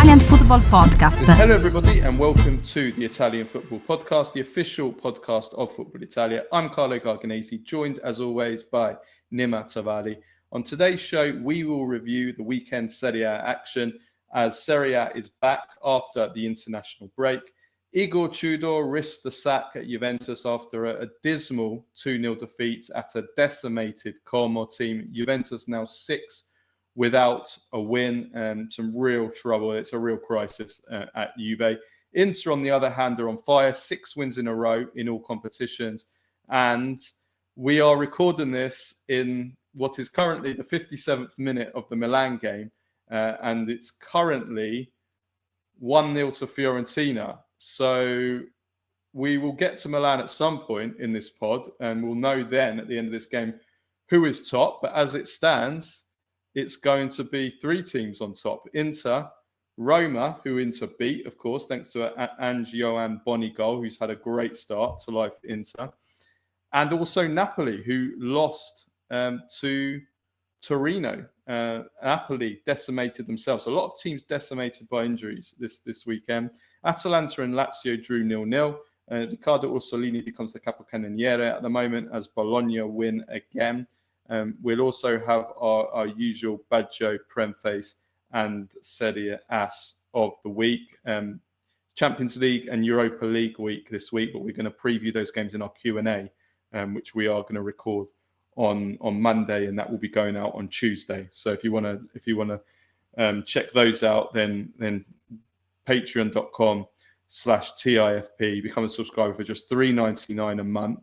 Italian Football Podcast. Hello everybody and welcome to the Italian Football Podcast, the official podcast of Football Italia. I'm Carlo Garganese, joined as always by Nima Tavali. On today's show, we will review the weekend Serie A action as Serie A is back after the international break. Igor Tudor risked the sack at Juventus after a dismal 2-0 defeat at a decimated Como team. Juventus now 6 without a win and some real trouble. It's a real crisis at Juve. Inter, on the other hand, are on fire. 6 wins in a row in all competitions. And we are recording this in what is currently the 57th minute of the Milan game. And it's currently 1-0 to Fiorentina. So we will get to Milan at some point in this pod, and we'll know then at the end of this game who is top. But as it stands, it's going to be 3 teams on top. Inter, Roma, who Inter beat, of course, thanks to an Ange-Yoann Bonny goal, who's had a great start to life at Inter. And also Napoli, who lost to Torino. Napoli decimated themselves. A lot of teams decimated by injuries this weekend. Atalanta and Lazio drew 0-0. Riccardo Orsolini becomes the capocannoniere at the moment as Bologna win again. We'll also have our usual Baggio, Premface and Serie ASS of the week. Champions League and Europa League week this week, but we're going to preview those games in our Q&A, which we are going to record on Monday, and that will be going out on Tuesday. So if you want to check those out, then patreon.com/TIFP, become a subscriber for just $3.99 a month,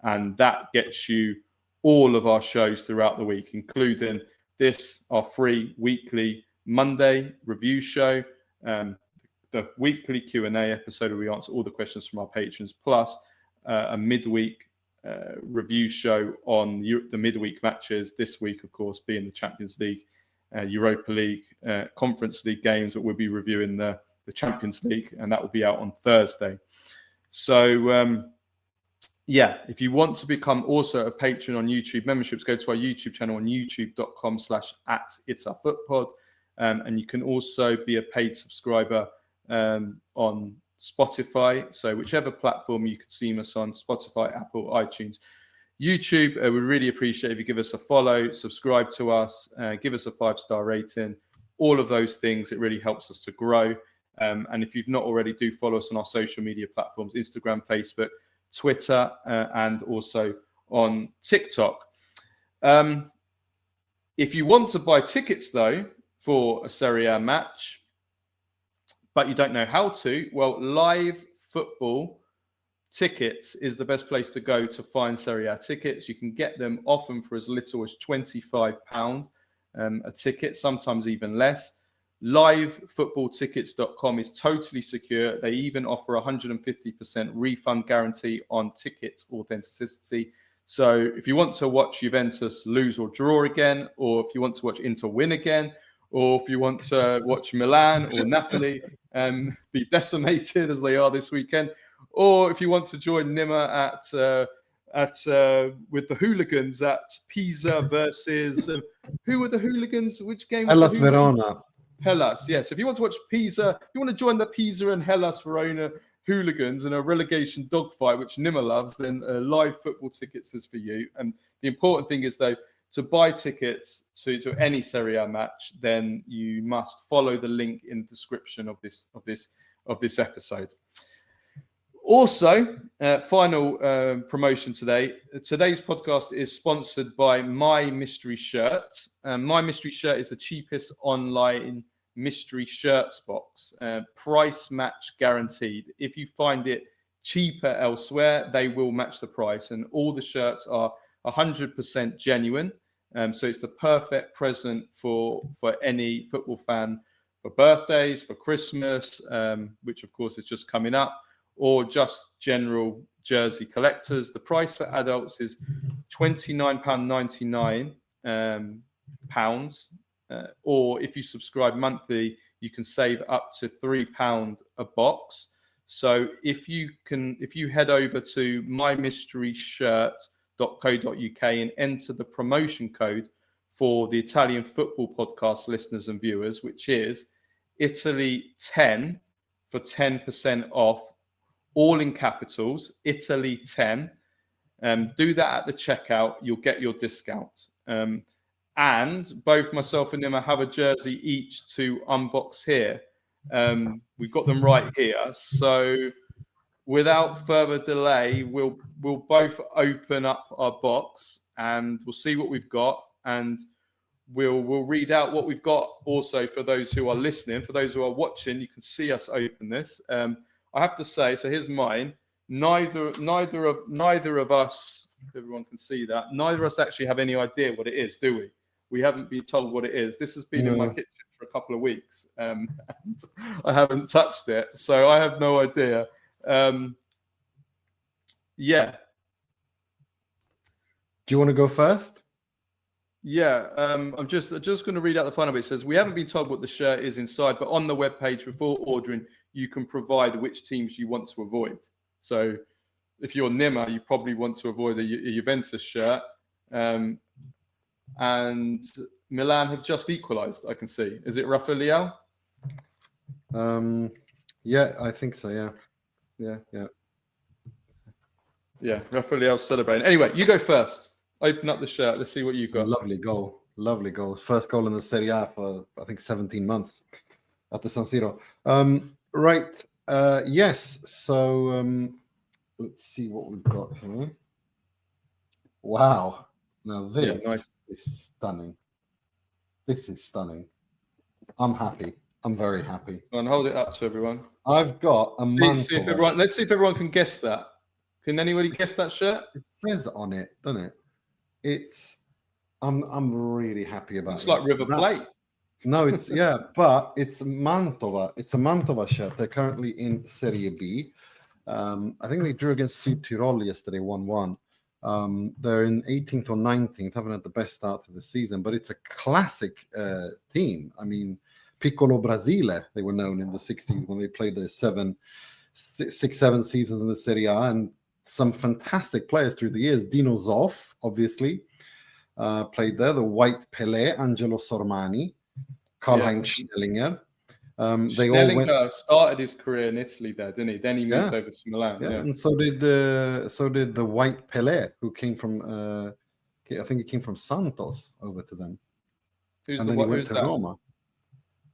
and that gets you all of our shows throughout the week, including this, our free weekly Monday review show, the weekly Q&A episode where we answer all the questions from our patrons, plus a midweek review show on the midweek matches. This week, of course, being the Champions League, Europa League, Conference League games, but we'll be reviewing the Champions League, and that will be out on Thursday. So, if you want to become also a patron on YouTube memberships, go to our YouTube channel on youtube.com/@itsafootpod. And you can also be a paid subscriber on Spotify. So whichever platform you consume us on, Spotify, Apple, iTunes, YouTube, we really appreciate if you give us a follow, subscribe to us, give us a 5-star rating. All of those things, it really helps us to grow. And if you've not already, do follow us on our social media platforms, Instagram, Facebook, Twitter, and also on TikTok. If you want to buy tickets, though, for a Serie A match, but you don't know how to, well, Live Football Tickets is the best place to go to find Serie A tickets. You can get them often for as little as £25 a ticket, sometimes even less. LiveFootballTickets.com is totally secure. They even offer 150% refund guarantee on ticket authenticity. So if you want to watch Juventus lose or draw again, or if you want to watch Inter win again, or if you want to watch Milan or Napoli be decimated as they are this weekend, or if you want to join Nima with the hooligans at Pisa versus who were the hooligans? Which game? Hellas Verona. Hellas, yes. If you want to watch Pisa, if you want to join the Pisa and Hellas Verona hooligans in a relegation dogfight, which Nima loves, then Live Football Tickets is for you. And the important thing is, though, to buy tickets to any Serie A match, then you must follow the link in the description of this episode. Also, final promotion today. Today's podcast is sponsored by My Mystery Shirt. My Mystery Shirt is the cheapest online mystery shirts box. Price match guaranteed. If you find it cheaper elsewhere, they will match the price. And all the shirts are 100% genuine. So it's the perfect present for any football fan for birthdays, for Christmas, which of course is just coming up, or just general jersey collectors. The price for adults is £29.99, or if you subscribe monthly, you can save up to £3 a box. So if you head over to mymysteryshirt.co.uk and enter the promotion code for the Italian Football Podcast listeners and viewers, which is Italy 10 for 10% off, all in capitals, Italy 10. Do that at the checkout. You'll get your discount. And both myself and Nima have a jersey each to unbox here. We've got them right here. So without further delay, we'll both open up our box and we'll see what we've got, and we'll read out what we've got. Also, for those who are listening, for those who are watching, you can see us open this. I have to say, so here's mine. Neither of us, if everyone can see that, neither of us actually have any idea what it is, do we? We haven't been told what it is. This has been in my kitchen for a couple of weeks, and I haven't touched it, so I have no idea. Yeah. Do you want to go first? Yeah, I'm just going to read out the final bit. It says, we haven't been told what the shirt is inside, but on the webpage before ordering, you can provide which teams you want to avoid. So if you're Nima, you probably want to avoid a Juventus shirt. And Milan have just equalised, I can see. Is it Rafael Leao? Yeah, I think so, yeah. Yeah, Rafael Leao's celebrating. Anyway, you go first. Open up the shirt. Let's see what you've got. Lovely goal. First goal in the Serie A for, I think, 17 months at the San Siro. Right. Yes. So let's see what we've got here. Wow. Now this is stunning. This is stunning. I'm happy. I'm very happy. And hold it up to everyone. I've got a mantle. Let's see if everyone can guess that. Can anybody guess that shirt? It says on it, doesn't it? It's. I'm really happy about it. It's like River Plate. No, it's but it's Mantova. It's a Mantova shirt. They're currently in Serie B. I think they drew against Südtirol yesterday, 1-1. They're in 18th or 19th, haven't had the best start to the season, but it's a classic team. I mean, Piccolo Brasile, they were known in the 60s when they played their 6-7 seasons in the Serie A, and some fantastic players through the years. Dino Zoff, obviously, played there. The White Pelé, Angelo Sormani, Karl-Heinz Schnellinger. Schnellinger started his career in Italy there, didn't he? Then he moved over to Milan. Yeah, and so did the White Pelé, who came from I think he came from Santos over to them. He went to Roma.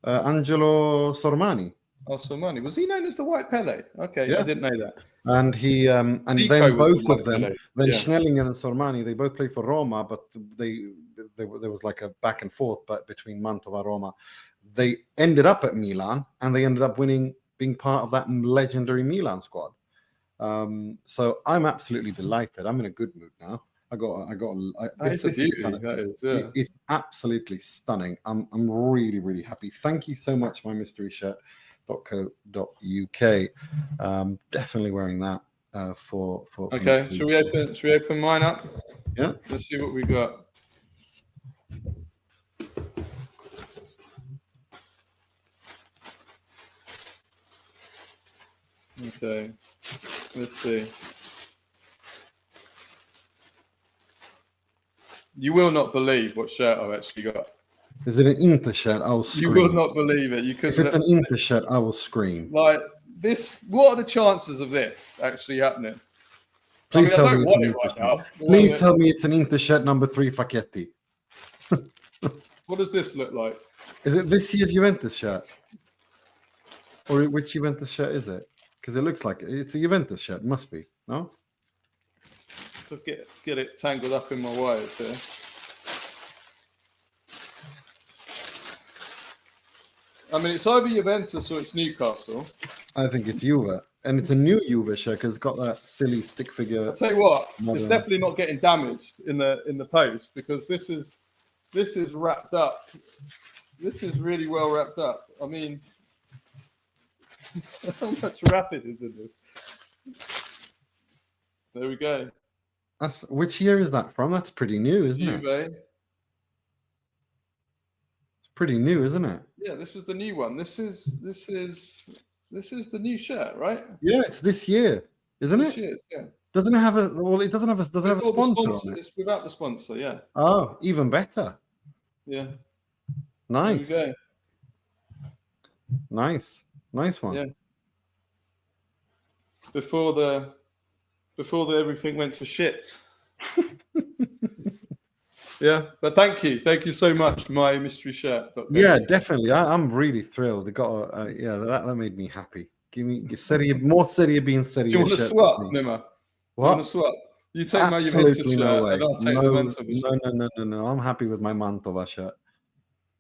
Angelo Sormani. Oh, Sormani. Was he known as the White Pelé? Okay, yeah. I didn't know that. And he and then both of them, Schnellinger and Sormani, they both played for Roma, but there was like a back and forth between Mantova and Roma. They ended up at Milan, and they ended up winning, being part of that legendary Milan squad. So I'm absolutely delighted. I'm in a good mood now. It's a beauty. It's absolutely stunning. I'm really, really happy. Thank you so much, my mystery shirt.co.uk. Definitely wearing that for okay. Should we open mine up? Yeah. Let's see what we got. Okay. Let's see. You will not believe what shirt I've actually got. Is it an Inter shirt? I will scream. You will not believe it. If it's an Inter shirt, I will scream. Like this, what are the chances of this actually happening? Please tell me it's an Inter shirt number 3 Facchetti. What does this look like? Is it this year's Juventus shirt? Or which Juventus shirt is it? Because it looks like it's a Juventus shirt. It must be, no? Get it tangled up in my wires here. I mean, it's either Juventus or it's Newcastle. I think it's Juve. And it's a new Juve shirt because it's got that silly stick figure. I'll tell you what, it's definitely not getting damaged in the post, because this is wrapped up. This is really well wrapped up. I mean, how much rapid is in this? There we go. Which year is that from? That's pretty new, isn't it? It's pretty new, isn't it? Yeah, this is the new one. This is the new shirt, right? Yeah, it's this year, isn't it? Yeah. Doesn't it have a? Well, it doesn't have a sponsor on it. It's without the sponsor, yeah. Oh, even better. Yeah. Nice. There we go. Nice one. Yeah. Before everything went to shit. Yeah, but thank you so much, my mystery shirt. Yeah, definitely. I'm really thrilled. It got that made me happy. Give me more Serie B and Serie A. Do you want to shirts swap, with me. Nima? What? You want to swap? You take my Juventus Absolutely shirt, no way. and I'll take the Mantova shirt. No. I'm happy with my Mantova shirt.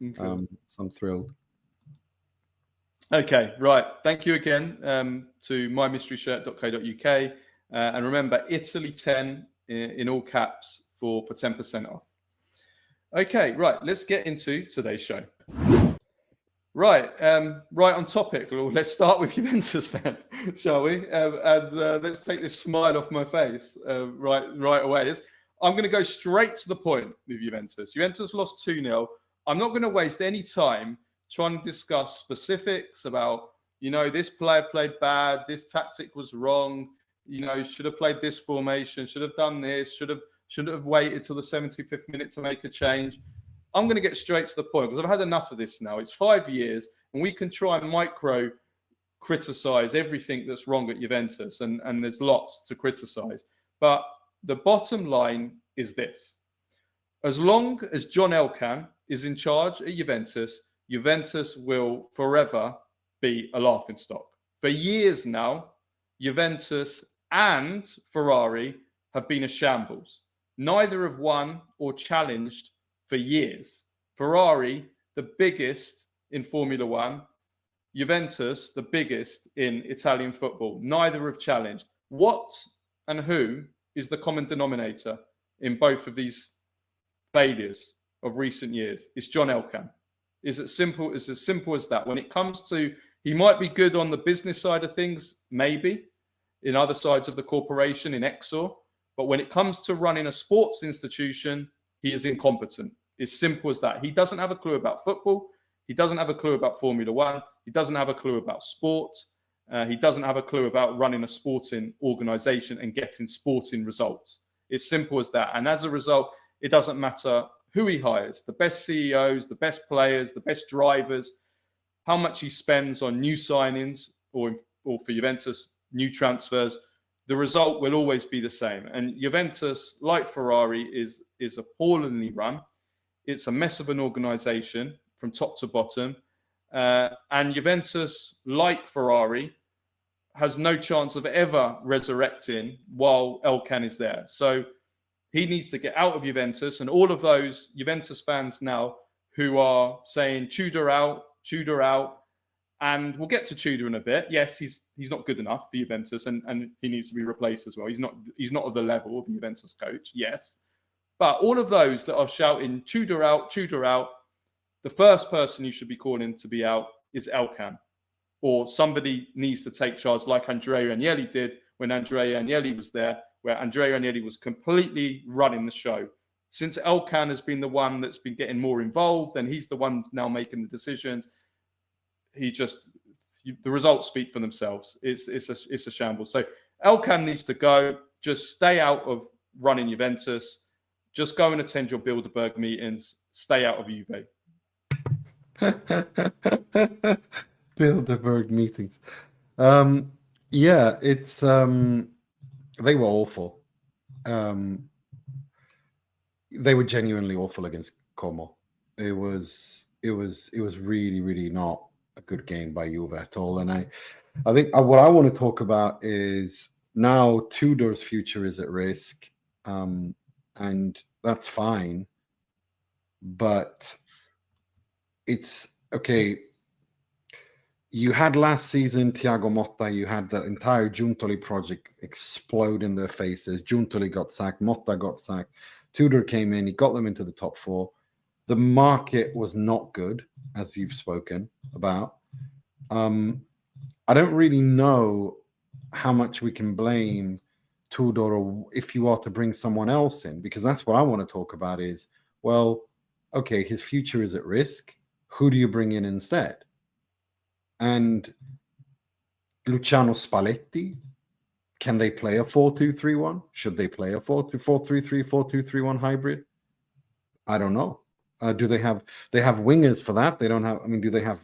Okay. So I'm thrilled. Okay, right. Thank you again to mymysteryshirt.co.uk. And remember, Italy 10 in all caps for 10% off. Okay, right. Let's get into today's show. Right, right on topic. Let's start with Juventus then, shall we? Let's take this smile off my face right away. I'm going to go straight to the point with Juventus. Juventus lost 2-0. I'm not going to waste any time trying to discuss specifics about, this player played bad, this tactic was wrong, should have played this formation, should have done this, should have waited till the 75th minute to make a change. I'm going to get straight to the point because I've had enough of this now. It's 5 years and we can try and micro criticize everything that's wrong at Juventus and there's lots to criticize. But the bottom line is this. As long as John Elkann is in charge at Juventus, Juventus will forever be a laughingstock. For years now, Juventus and Ferrari have been a shambles. Neither have won or challenged for years. Ferrari, the biggest in Formula One. Juventus, the biggest in Italian football. Neither have challenged. What and who is the common denominator in both of these failures of recent years? It's John Elkann. It's as simple as that. When it comes to, he might be good on the business side of things, maybe, in other sides of the corporation, in Exor. But when it comes to running a sports institution, he is incompetent. It's simple as that. He doesn't have a clue about football. He doesn't have a clue about Formula One. He doesn't have a clue about sport. He doesn't have a clue about running a sporting organization and getting sporting results. It's simple as that. And as a result, it doesn't matter who he hires, the best CEOs, the best players, the best drivers, how much he spends on new signings or for Juventus, new transfers, the result will always be the same. And Juventus, like Ferrari, is appallingly run. It's a mess of an organization from top to bottom. And Juventus, like Ferrari, has no chance of ever resurrecting while Elkann is there. So he needs to get out of Juventus. And all of those Juventus fans now who are saying Tudor out, and we'll get to Tudor in a bit. Yes, he's not good enough for Juventus, and he needs to be replaced as well. He's not at the level of the Juventus coach, yes. But all of those that are shouting Tudor out, the first person you should be calling to be out is Elkann. Or somebody needs to take charge like Andrea Agnelli did when Andrea Agnelli was there, where Andrea Agnelli was completely running the show. Since Elkann has been the one that's been getting more involved and he's the one now making the decisions, the results speak for themselves. It's a shambles. So Elkann needs to go. Just stay out of running Juventus. Just go and attend your Bilderberg meetings. Stay out of Juve. Bilderberg meetings. Yeah, it's they were awful. They were genuinely awful against Como. It was really, really not a good game by Juve at all. And I think what I want to talk about is now Tudor's future is at risk, and that's fine. But it's okay. You had last season Thiago Motta. You had that entire Giuntoli project explode in their faces. Giuntoli got sacked. Motta got sacked. Tudor came in. He got them into the top four. The market was not good, as you've spoken about. I don't really know how much we can blame Tudor, or if you are to bring someone else in, because that's what I want to talk about is, well, okay, his future is at risk. Who do you bring in instead? And Luciano Spalletti, can they play a 4-2-3-1? Should they play a 4-3-3, 4-2-3-1 hybrid? I don't know. Do they have wingers for that? They don't have. I mean, do they have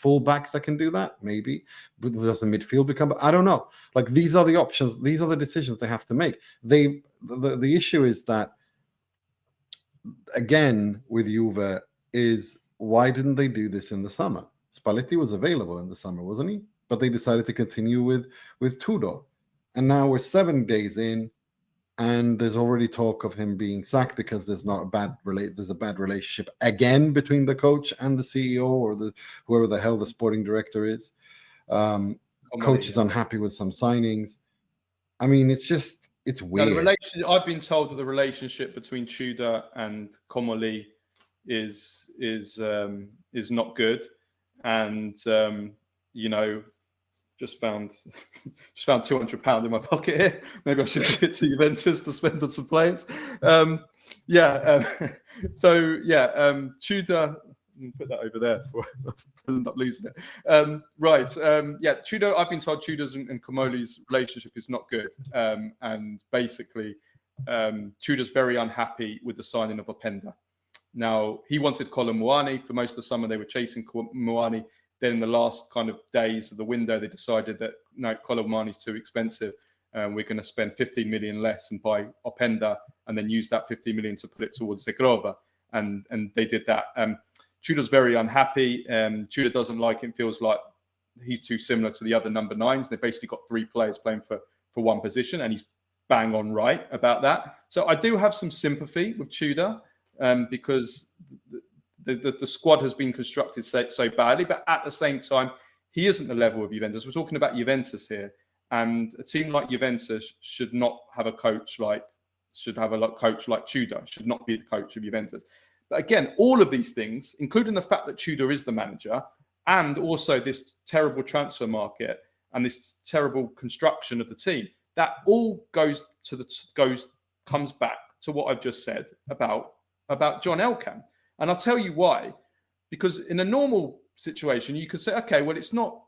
fullbacks that can do that? Maybe. But does the midfield become? I don't know. Like, these are the options. These are the decisions they have to make. The issue is that, again, with Juve, is why didn't they do this in the summer? Spalletti was available in the summer, wasn't he? But they decided to continue with Tudor. And now we're 7 days in, and there's already talk of him being sacked because there's a bad relationship again between the coach and the CEO, or whoever the hell the sporting director is. Coach is unhappy with some signings. I mean, it's weird. I've been told that the relationship between Tudor and Comolli is not good, and just found £200 in my pocket here. Maybe I should give it to Juventus to spend on some players. Tudor. Put that over there for not losing it. Tudor. I've been told Tudor's and Comolli's relationship is not good, and basically, Tudor's very unhappy with the signing of Openda. Now, he wanted Colin Muani for most of the summer. They were chasing Muani. Then in the last kind of days of the window, they decided that no, Colin Muani's too expensive. We're going to spend 15 million less and buy Openda, and then use that 15 million to put it towards Zegrova. And they did that. Tudor's very unhappy. Tudor doesn't like him, feels like he's too similar to the other number 9s. They've basically got 3 players playing for one position, and he's bang on right about that. So I do have some sympathy with Tudor, because the squad has been constructed so badly, but at the same time, he isn't the level of Juventus. We're talking about Juventus here, and a team like Juventus should not have a coach like Tudor. Should not be the coach of Juventus. But again, all of these things, including the fact that Tudor is the manager, and also this terrible transfer market and this terrible construction of the team, that all comes back to what I've just said about John Elkann. And I'll tell you why. Because in a normal situation, you could say, okay, well, it's not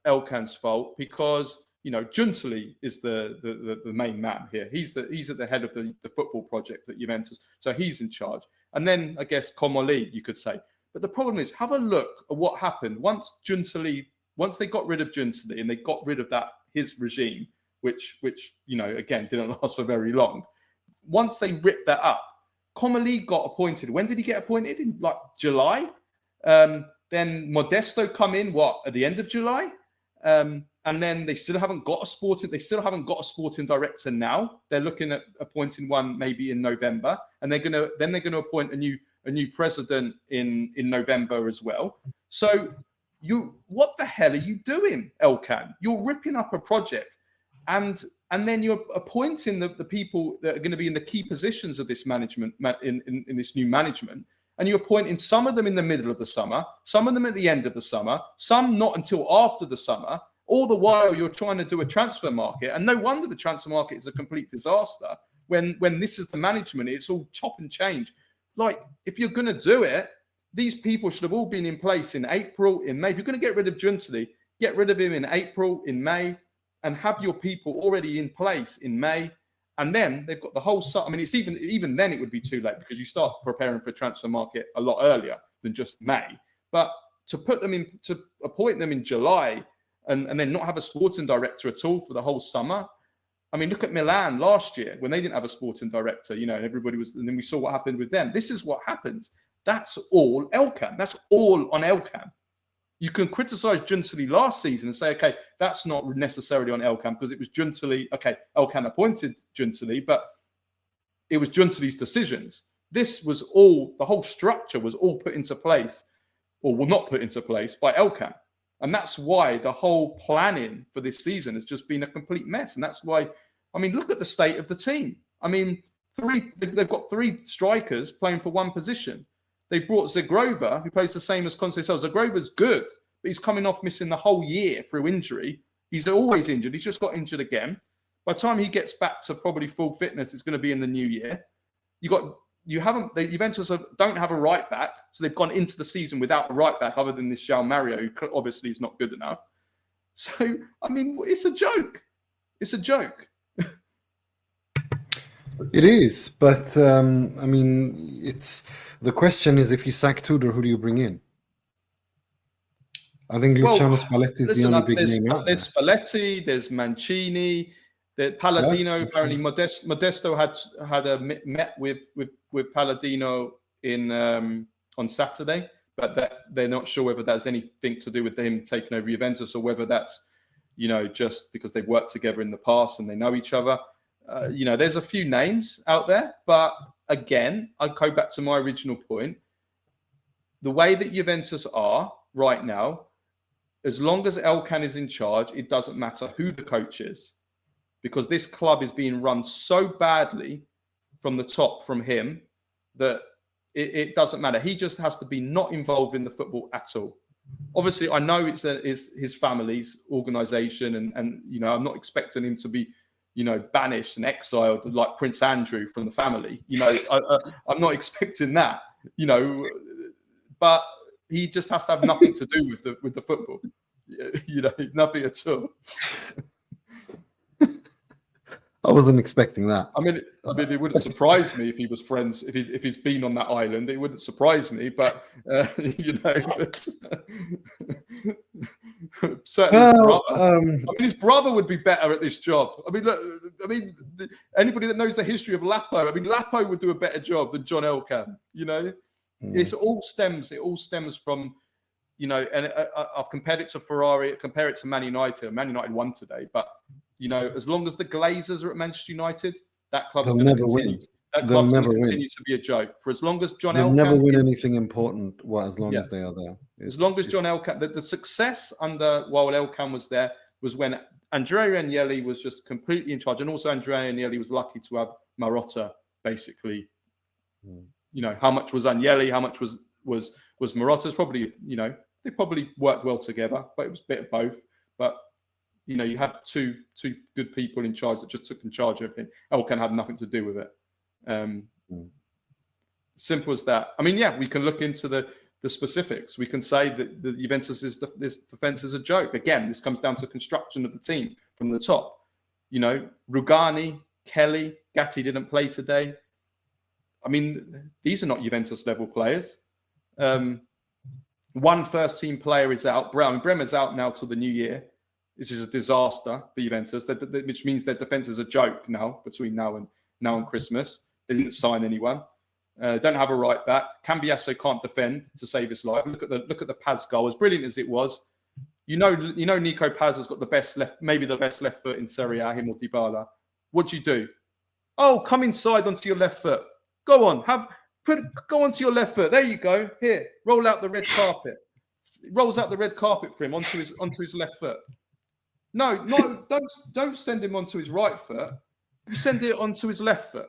Elkann's fault, because Giuntoli is the main man here. He's at the head of the football project at Juventus, so he's in charge. And then I guess Comolli, you could say. But the problem is, have a look at what happened once they got rid of Giuntoli and they got rid of his regime, which again didn't last for very long. Once they ripped that up, Comolli got appointed. When did he get appointed? In like July. Then Modesto come in at the end of July. And then they still haven't got a sporting director now. They're looking at appointing one maybe in November, and they're gonna appoint a new president in November as well. So what the hell are you doing, Elkann? You're ripping up a project, and then you're appointing the people that are going to be in the key positions of this management in this new management, and you're appointing some of them in the middle of the summer, some of them at the end of the summer, some not until after the summer. All the while you're trying to do a transfer market, and no wonder the transfer market is a complete disaster when this is the management. It's all chop and change. Like, if you're going to do it, these people should have all been in place in April, in May. If you're going to get rid of Giuntoli, get rid of him in April, in May, and have your people already in place in May. And then they've got the whole summer. I mean, it's even then it would be too late, because you start preparing for transfer market a lot earlier than just May. But to appoint them in July, and then not have a sporting director at all for the whole summer. I mean, look at Milan last year when they didn't have a sporting director, and everybody was, and then we saw what happened with them. This is what happens. That's all Elkann. That's all on Elkann. You can criticize Giuntoli last season and say, okay, that's not necessarily on Elkann because it was Giuntoli. Okay, Elkann appointed Giuntoli, but it was Giuntoli's decisions. This was all, the whole structure was all put into place, or will not put into place, by Elkann. And that's why the whole planning for this season has just been a complete mess. And that's why, I mean, look at the state of the team. I mean, they've got 3 strikers playing for one position. They brought Zegrova, who plays the same as Conceição. Zegrova's good, but he's coming off missing the whole year through injury. He's always injured. He's just got injured again. By the time he gets back to probably full fitness, it's going to be in the new year. Juventus don't have a right back, so they've gone into the season without a right back other than this João Mario, who obviously is not good enough. So, I mean, it's a joke. It's a joke. It is, but I mean, the question is, if you sack Tudor, who do you bring in? I think Luciano Spalletti is the only big name out there. There's Spalletti, there's Mancini, Palladino. Apparently, Modesto had met with Palladino in on Saturday, but they're not sure whether that's anything to do with him taking over Juventus or whether that's just because they've worked together in the past and they know each other. There's a few names out there, but again, I go back to my original point. The way that Juventus are right now, as long as Elkann is in charge, it doesn't matter who the coach is, because this club is being run so badly from the top, from him, that it doesn't matter. He just has to be not involved in the football at all. Obviously, I know it's his family's organisation, and I'm not expecting him to be, banished and exiled like Prince Andrew from the family. I'm not expecting that. But he just has to have nothing to do with the football. Nothing at all. I wasn't expecting that. I mean, it wouldn't surprise me if he was friends. If he's been on that island, it wouldn't surprise me. But certainly, his brother would be better at this job. Anybody that knows the history of Lapo, Lapo would do a better job than John Elkann. It all stems from, and I've compared it to Ferrari, compare it to Man United. Man United won today, but as long as the Glazers are at Manchester United, that club's going to continue. That club's going to continue to be a joke. For as long as John Elkann... They'll never win anything important as long as they are there. As long as John Elkann... The success while Elkann was there was when Andrea Agnelli was just completely in charge. And also Andrea Agnelli was lucky to have Marotta, basically. How much was Agnelli? How much was Marotta's? Probably, they probably worked well together, but it was a bit of both. But... you had two good people in charge that just took in charge of everything. Elkann had nothing to do with it. Simple as that. We can look into the specifics. We can say that the Juventus' this defense is a joke. Again, this comes down to construction of the team from the top. Rugani, Kelly, Gatti didn't play today. These are not Juventus level players. One first team player is out. Bremer's out now till the new year. This is a disaster for Juventus, which means their defence is a joke now between now and Christmas. They didn't sign anyone. Don't have a right back. Cambiasso can't defend to save his life. Look at the Paz goal. As brilliant as it was, Nico Paz has got maybe the best left foot in Serie A, him or Dybala. What do? Oh, come inside onto your left foot. Go on, go onto your left foot. There you go. Here, roll out the red carpet. It rolls out the red carpet for him onto his left foot. No, don't send him onto his right foot. You send it onto his left foot.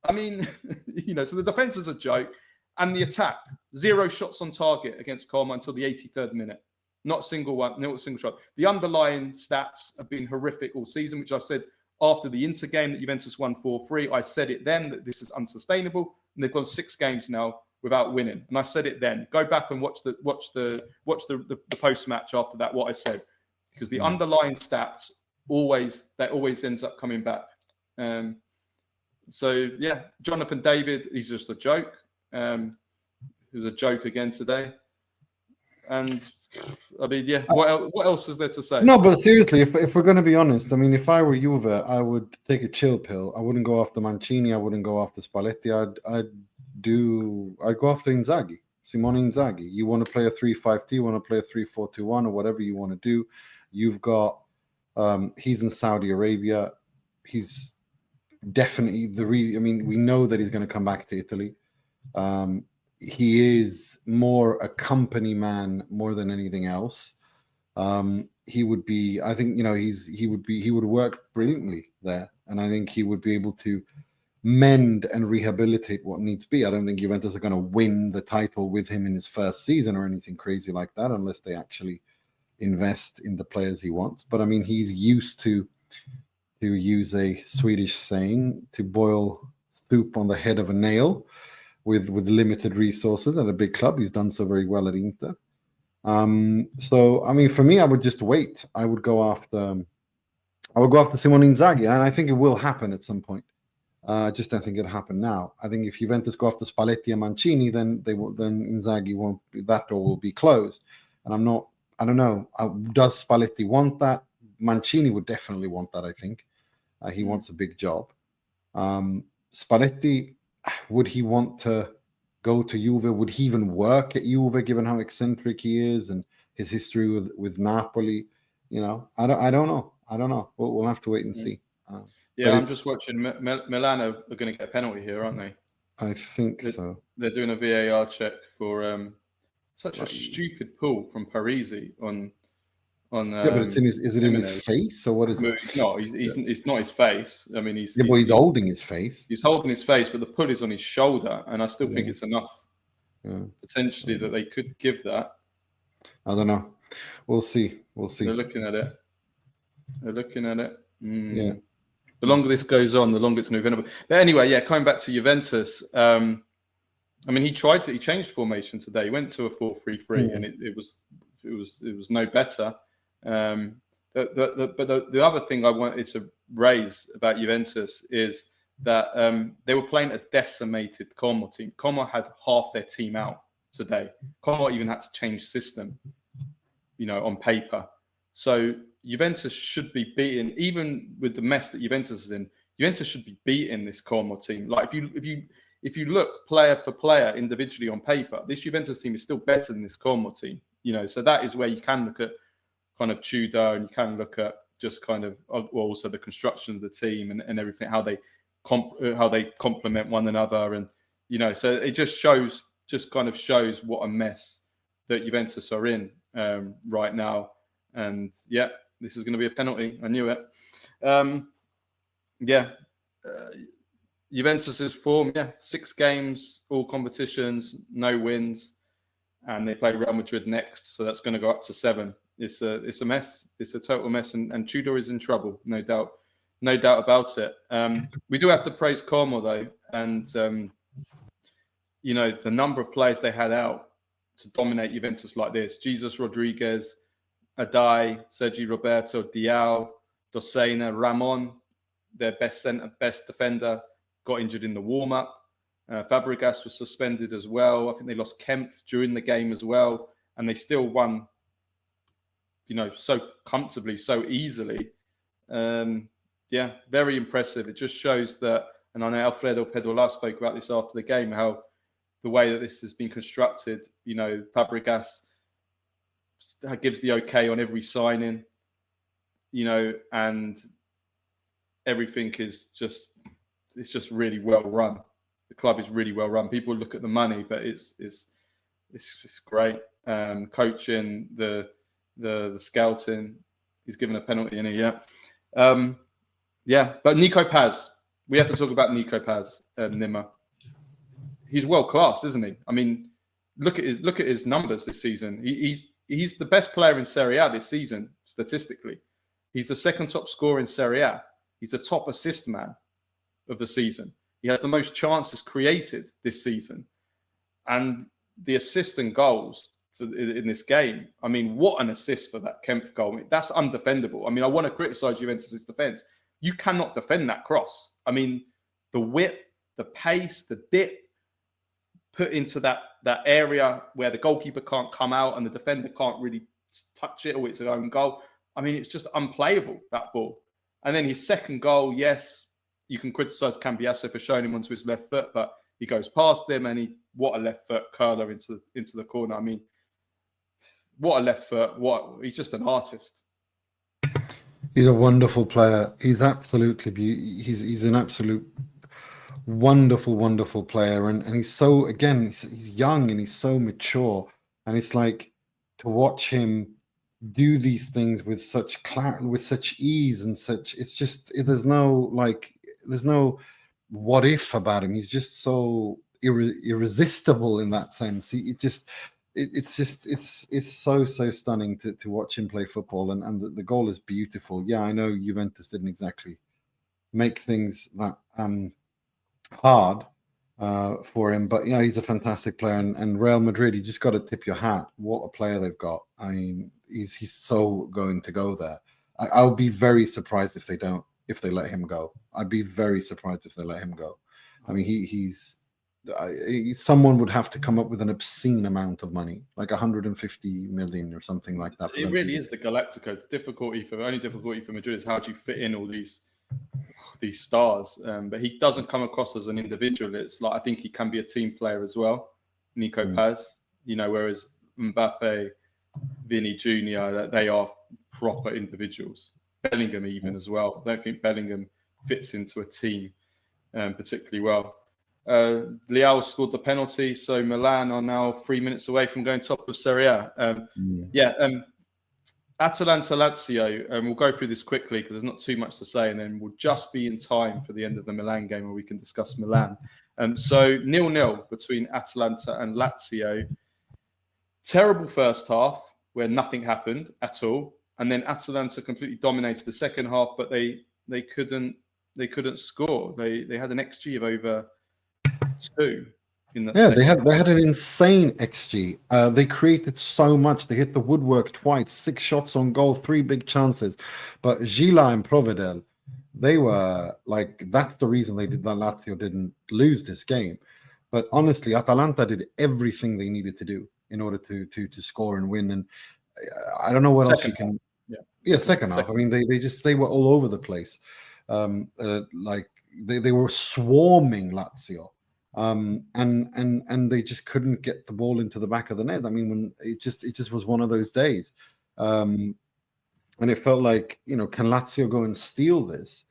So the defence is a joke. And the attack, 0 shots on target against Colma until the 83rd minute. Not a single one, not a single shot. The underlying stats have been horrific all season, which I said after the Inter game that Juventus won 4-3. I said it then that this is unsustainable. And they've gone 6 games now without winning. And I said it then. Go back and watch the post-match after that, what I said. Because the underlying stats always ends up coming back. Jonathan David, he's just a joke. He was a joke again today. And what else is there to say? No, but seriously, if we're going to be honest, if I were Juve, I would take a chill pill. I wouldn't go after Mancini. I wouldn't go after Spalletti. I'd go after Inzaghi, Simone Inzaghi. You want to play a 3-5-2, you want to play a 3-4-2-1, or whatever you want to do. You've got, he's in Saudi Arabia. He's definitely we know that he's going to come back to Italy. He is more a company man more than anything else. He would be, I think, he would work brilliantly there. And I think he would be able to mend and rehabilitate what needs to be. I don't think Juventus are going to win the title with him in his first season or anything crazy like that, unless they actually invest in the players he wants. But he's used to use a Swedish saying, to boil soup on the head of a nail with limited resources at a big club. He's done so very well at Inter. For me, I would just wait. I would go after Simone Inzaghi, and I think it will happen at some point. I just don't think it'll happen now. I think if Juventus go after Spalletti and Mancini, then Inzaghi won't. That door will be closed. And I'm not I don't know. Does Spalletti want that? Mancini would definitely want that, I think. He wants a big job. Spalletti, would he want to go to Juve? Would he even work at Juve, given how eccentric he is and his history with Napoli? You know, I don't know. We'll have to wait and see. Yeah, I'm just watching. Milan are going to get a penalty here, aren't they? I think so. They're doing a VAR check for such a stupid pull from Parisi on. Yeah, but it's in his. Is it in his face or what is it? It's not. It's not his face. I mean, he's holding his face. He's holding his face, but the pull is on his shoulder, and I still think it's enough. Potentially that they could give that. I don't know. We'll see. They're looking at it. Yeah. The longer this goes on, the longer it's November. But anyway, coming back to Juventus. I mean, he changed formation today. He went to a 4-3-3, and it was no better. But the other thing I wanted to raise about Juventus is that they were playing a decimated Como team. Como had half their team out today. Como even had to change system, on paper. So Juventus should be beaten, even with the mess that Juventus is in. Juventus should be beating this Como team. Like if you look player for player individually on paper, this Juventus team is still better than this Como team. So that is where you can look at kind of Tudor, and you can look at just kind of also the construction of the team and everything, how they complement one another, and so it just kind of shows what a mess that Juventus are in right now. And this is going to be a penalty. I knew it. Juventus's form, 6 games, all competitions, no wins, and they play Real Madrid next, so that's going to go up to 7. It's a mess. It's a total mess, and Tudor is in trouble, no doubt about it. We do have to praise Como though, and the number of players they had out to dominate Juventus like this: Jesus Rodriguez, Adai, Sergi Roberto, Diao, Dossena, Ramon, their best defender, got injured in the warm-up. Fabregas was suspended as well. I think they lost Kempf during the game as well, and they still won, so comfortably, so easily. Very impressive. It just shows that, and I know Alfredo Pedola spoke about this after the game, how the way that this has been constructed, Fabregas gives the okay on every signing, and everything is just really well run. The club is really well run. People look at the money, but it's great. Coaching, the scouting. He's given a penalty in it, But Nico Paz, we have to talk about Nico Paz, Nima. He's world class, isn't he? I mean, look at his numbers this season. He's the best player in Serie A this season statistically. He's the second top scorer in Serie A. He's the top assist man of the season. He has the most chances created this season, and the assist and goals in this game. I mean, what an assist for that Kempf goal. I mean, that's undefendable. I mean, I want to criticize Juventus' defense. You cannot defend that cross. I mean, the width, the pace, the dip put into that area where the goalkeeper can't come out and the defender can't really touch it, or it's their own goal. I mean, it's just unplayable, that ball. And then his second goal, yes, you can criticize Cambiasso for showing him onto his left foot, but he goes past him, and what a left foot curler into the corner. I mean, what a left foot! He's just an artist. He's a wonderful player. He's absolutely he's an absolute wonderful player, and he's so, again, he's young and he's so mature, and it's like to watch him do these things with such clarity, with such ease, and such. It's just there's no what if about him. He's just so irresistible in that sense. It's so stunning to watch him play football, and the goal is beautiful. Yeah, I know Juventus didn't exactly make things that hard for him, but yeah, he's a fantastic player, and Real Madrid, you just got to tip your hat. What a player they've got. I mean, he's so going to go there. I'll be very surprised if they let him go. I'd be very surprised if they let him go. I mean, he's someone would have to come up with an obscene amount of money, like 150 million or something like that. It really is the Galacticos. The only difficulty for Madrid is how do you fit in all these stars? But he doesn't come across as an individual. It's like I think he can be a team player as well. Nico Paz, whereas Mbappe, Vinny Jr., they are proper individuals. Bellingham even as well. I don't think Bellingham fits into a team particularly well. Leao scored the penalty, so Milan are now 3 minutes away from going top of Serie A. Atalanta Lazio, we'll go through this quickly because there's not too much to say, and then we'll just be in time for the end of the Milan game where we can discuss Milan. So 0-0 between Atalanta and Lazio. Terrible first half where nothing happened at all, and then Atalanta completely dominated the second half, but they couldn't score. They had an XG of over 2 in that. Yeah, they had an insane XG. They created so much. They hit the woodwork twice, 6 shots on goal, 3 big chances. But Gila and Provedel, they were like, that's the reason Lazio didn't lose this game. But honestly, Atalanta did everything they needed to do in order to score and win. And I don't know what else you can. Second half. I mean, they were all over the place. Like they were swarming Lazio. And they just couldn't get the ball into the back of the net. I mean, when it just was one of those days, and it felt like, can Lazio go and steal this?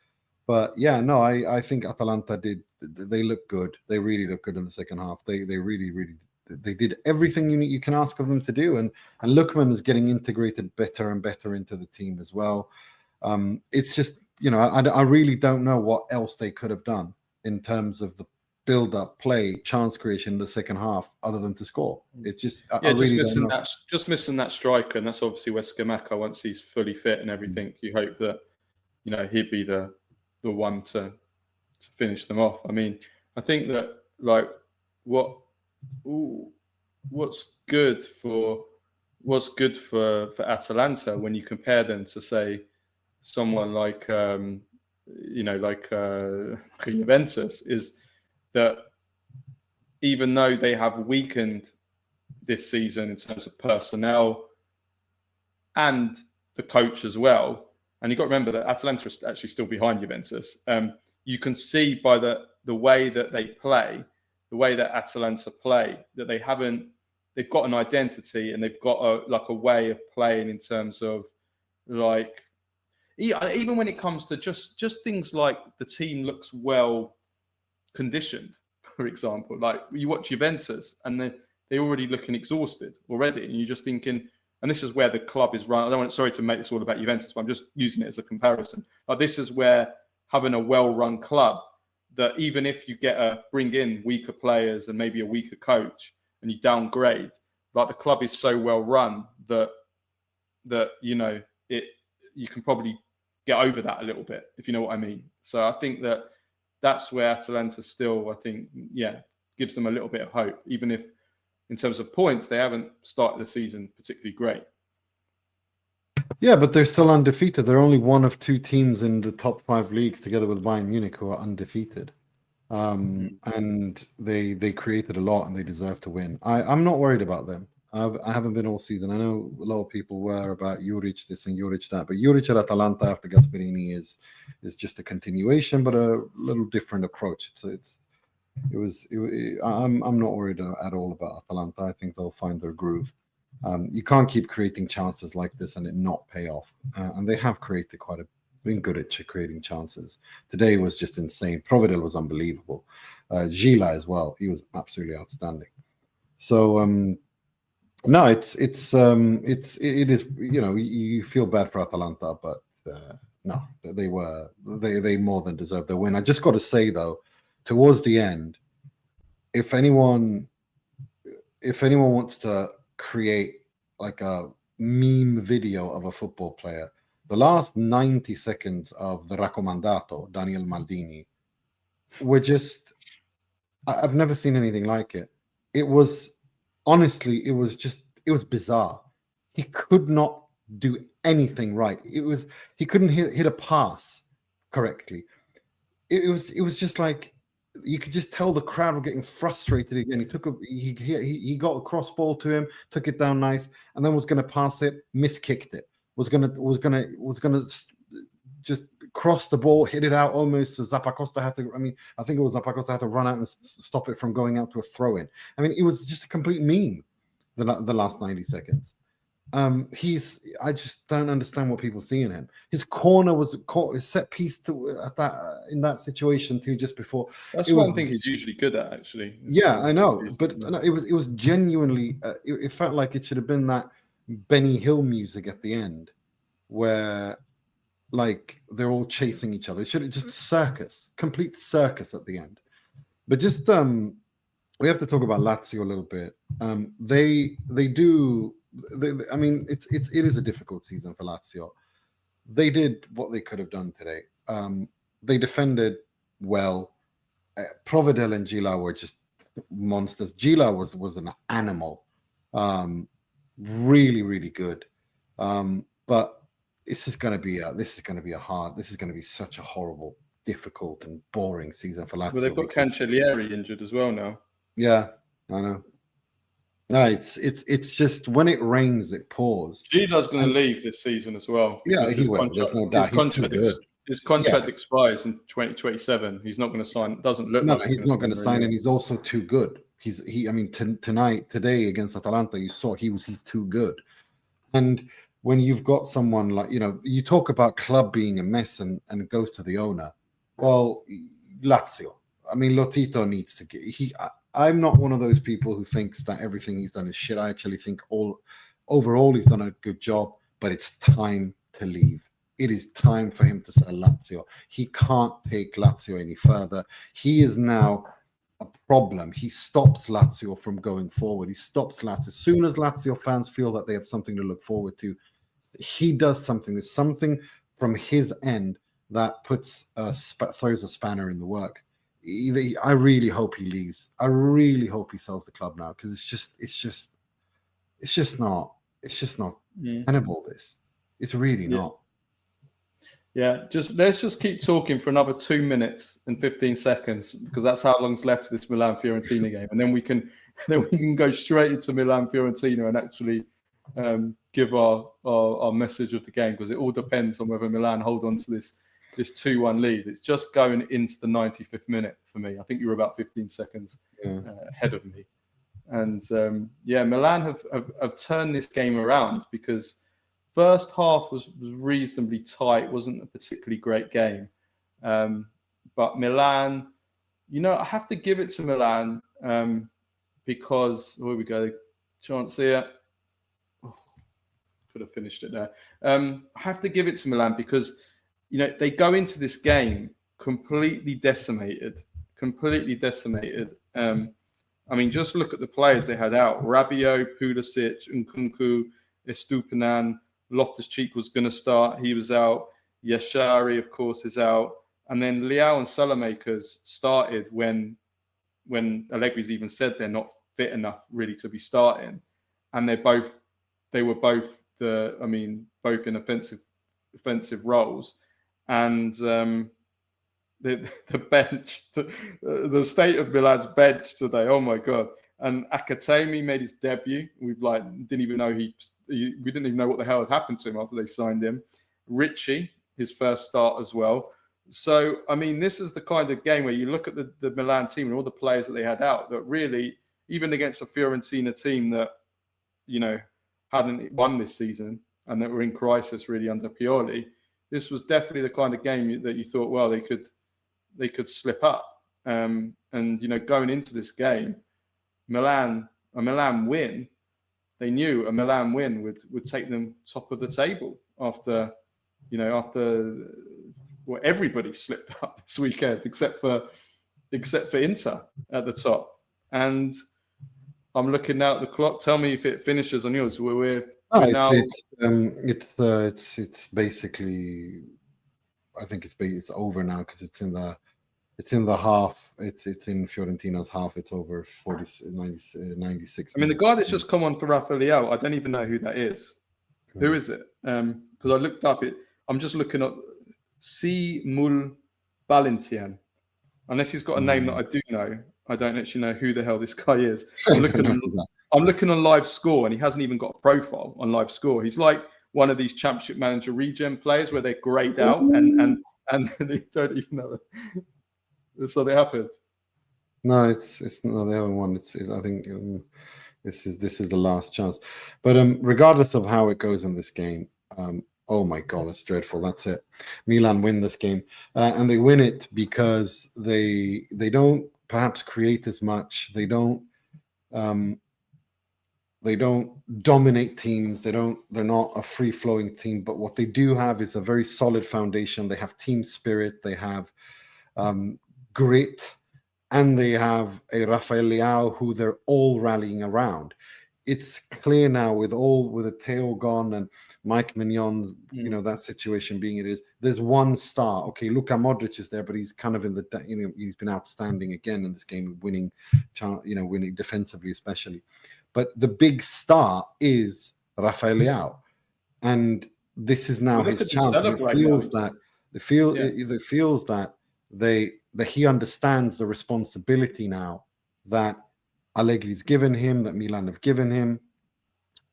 But yeah, no, I think Atalanta did. They look good. They really look good in the second half. They really they did everything you can ask of them to do, and Lookman is getting integrated better and better into the team as well. It's just I really don't know what else they could have done in terms of the build-up, play, chance creation in the second half, other than to score. It's just just missing that striker, and that's obviously where Scamacca, once he's fully fit and everything, you hope that he'd be the one to finish them off. I mean, I think that like what's good for Atalanta when you compare them to say someone like Juventus is that even though they have weakened this season in terms of personnel and the coach as well, and you've got to remember that Atalanta is actually still behind Juventus. You can see by the way that they play, the way that Atalanta play, that they've got an identity and they've got a way of playing in terms of like, even when it comes to just things like the team looks well conditioned, for example. Like you watch Juventus and they're already looking exhausted already, and you're just thinking, and this is where the club is run. Sorry to make this all about Juventus, but I'm just using it as a comparison. Like this is where having a well-run club, that even if you bring in weaker players and maybe a weaker coach and you downgrade, like the club is so well run that you can probably get over that a little bit, if you know what I mean. So I think that's where Atalanta still, I think, gives them a little bit of hope, even if in terms of points, they haven't started the season particularly great. Yeah, but they're still undefeated. They're only one of 2 teams in the top 5 leagues, together with Bayern Munich, who are undefeated. And they created a lot and they deserve to win. I'm not worried about them. I haven't been all season. I know a lot of people were about Juric this and Juric that, but Juric at Atalanta after Gasperini is just a continuation, but a little different approach. I'm not worried at all about Atalanta. I think they'll find their groove. You can't keep creating chances like this and it not pay off. And they have created been good at creating chances. Today was just insane. Provedel was unbelievable. Gila as well. He was absolutely outstanding. So no, it is. You feel bad for Atalanta, but no, they more than deserve their win. I just got to say though, towards the end, if anyone wants to create like a meme video of a football player, the last 90 seconds of the Raccomandato, Daniel Maldini, were just, I've never seen anything like it. It was, honestly, it was bizarre. He could not do anything right. He couldn't hit a pass correctly. It was just like, you could just tell the crowd were getting frustrated again. He got a cross ball to him, took it down nice, and then was going to pass it, miskicked it. Was gonna just cross the ball, hit it out almost. So Zappacosta had to. I think it was Zappacosta had to run out and stop it from going out to a throw in. It was just a complete meme. The last 90 seconds. I just don't understand what people see in him. His corner was his set piece in that situation too, just before. That's one thing he's usually good at, actually. I know, but no, it was genuinely. It felt like it should have been that Benny Hill music at the end, where like they're all chasing each other. It should have just complete circus at the end. But just we have to talk about Lazio a little bit. It is a difficult season for Lazio. They did what they could have done today. They defended well. Provedel and Gila were just monsters. Gila was an animal, really, really good. But this is going to be such a horrible, difficult, and boring season for Lazio. Well, they've got Cancellieri injured as well now. Yeah, I know. No, it's just when it rains, it pours. Gila's going to leave this season as well. Yeah, he will. There's no doubt. His contract expires in 2027. He's not going to sign. Doesn't look. No, he's not going to sign, and he's also too good. Today against Atalanta, you saw he's too good. And when you've got someone like you talk about club being a mess and it goes to the owner. Well, Lazio. Lotito needs to get. I'm not one of those people who thinks that everything he's done is shit. I actually think overall he's done a good job, but it's time to leave. It is time for him to sell Lazio. He can't take Lazio any further. He is now a problem. He stops Lazio from going forward. He stops Lazio. As soon as Lazio fans feel that they have something to look forward to, he does something. There's something from his end that throws a spanner in the works. I really hope he leaves. I really hope he sells the club now, because it's just not tenable. This it's really not. Yeah, let's just keep talking for another 2 minutes and 15 seconds, because that's how long's left of this Milan Fiorentina game, and then we can go straight into Milan Fiorentina and actually give our message of the game, because it all depends on whether Milan hold on to this 2-1 lead. It's just going into the 95th minute for me. I think you were about 15 seconds ahead of me. And Milan have turned this game around, because first half was reasonably tight, wasn't a particularly great game. But Milan, I have to give it to Milan because, here we go, chance here. Oh, could have finished it there. I have to give it to Milan because they go into this game completely decimated. Just look at the players they had out. Rabiot, Pulisic, Nkunku, Estupinan, Loftus-Cheek was going to start. He was out. Yashari, of course, is out. And then Leao and Salamakers started when Allegri's even said they're not fit enough really to be starting. And they were both in offensive roles. And the bench, the state of Milan's bench today, oh my God. And Akatemi made his debut. We didn't even know we didn't even know what the hell had happened to him after they signed him. Richie, his first start as well. So, this is the kind of game where you look at the Milan team and all the players that they had out, that really, even against a Fiorentina team that, hadn't won this season and that were in crisis really under Pioli, this was definitely the kind of game that you thought, well, they could slip up. And going into this game, a Milan win, they knew a Milan win would take them top of the table after everybody slipped up this weekend except for Inter at the top. And I'm looking now at the clock. Tell me if it finishes on yours. It's basically, I think it's over now, because it's in the half. It's in Fiorentina's half. It's over 96 minutes. The guy that's just come on for Rafael Leao, I don't even know who that is. Who is it? Because I looked up it. I'm just looking up C. Mul Valentian. unless he's got a name that I do know. I don't actually know who the hell this guy is. I'm looking on Live Score, and he hasn't even got a profile on Live Score. He's like one of these Championship Manager regen players where they're greyed out and they don't even know it. That's how they happened. No, it's no, they haven't won. I think this is the last chance. But regardless of how it goes in this game, oh my God, that's dreadful. That's it. Milan win this game, and they win it because they don't perhaps create as much. They don't dominate teams. They're not a free flowing team. But what they do have is a very solid foundation. They have team spirit. They have grit. And they have a Rafael Leao who they're all rallying around. It's clear now with the Theo gone and Mike Mignon, that situation being it is. There's one star. Okay, Luka Modric is there, but he's kind of he's been outstanding again in this game, winning defensively especially. But the big star is Rafael Leao, and this is now his chance. It feels that he understands the responsibility now that Allegri's given him, that Milan have given him,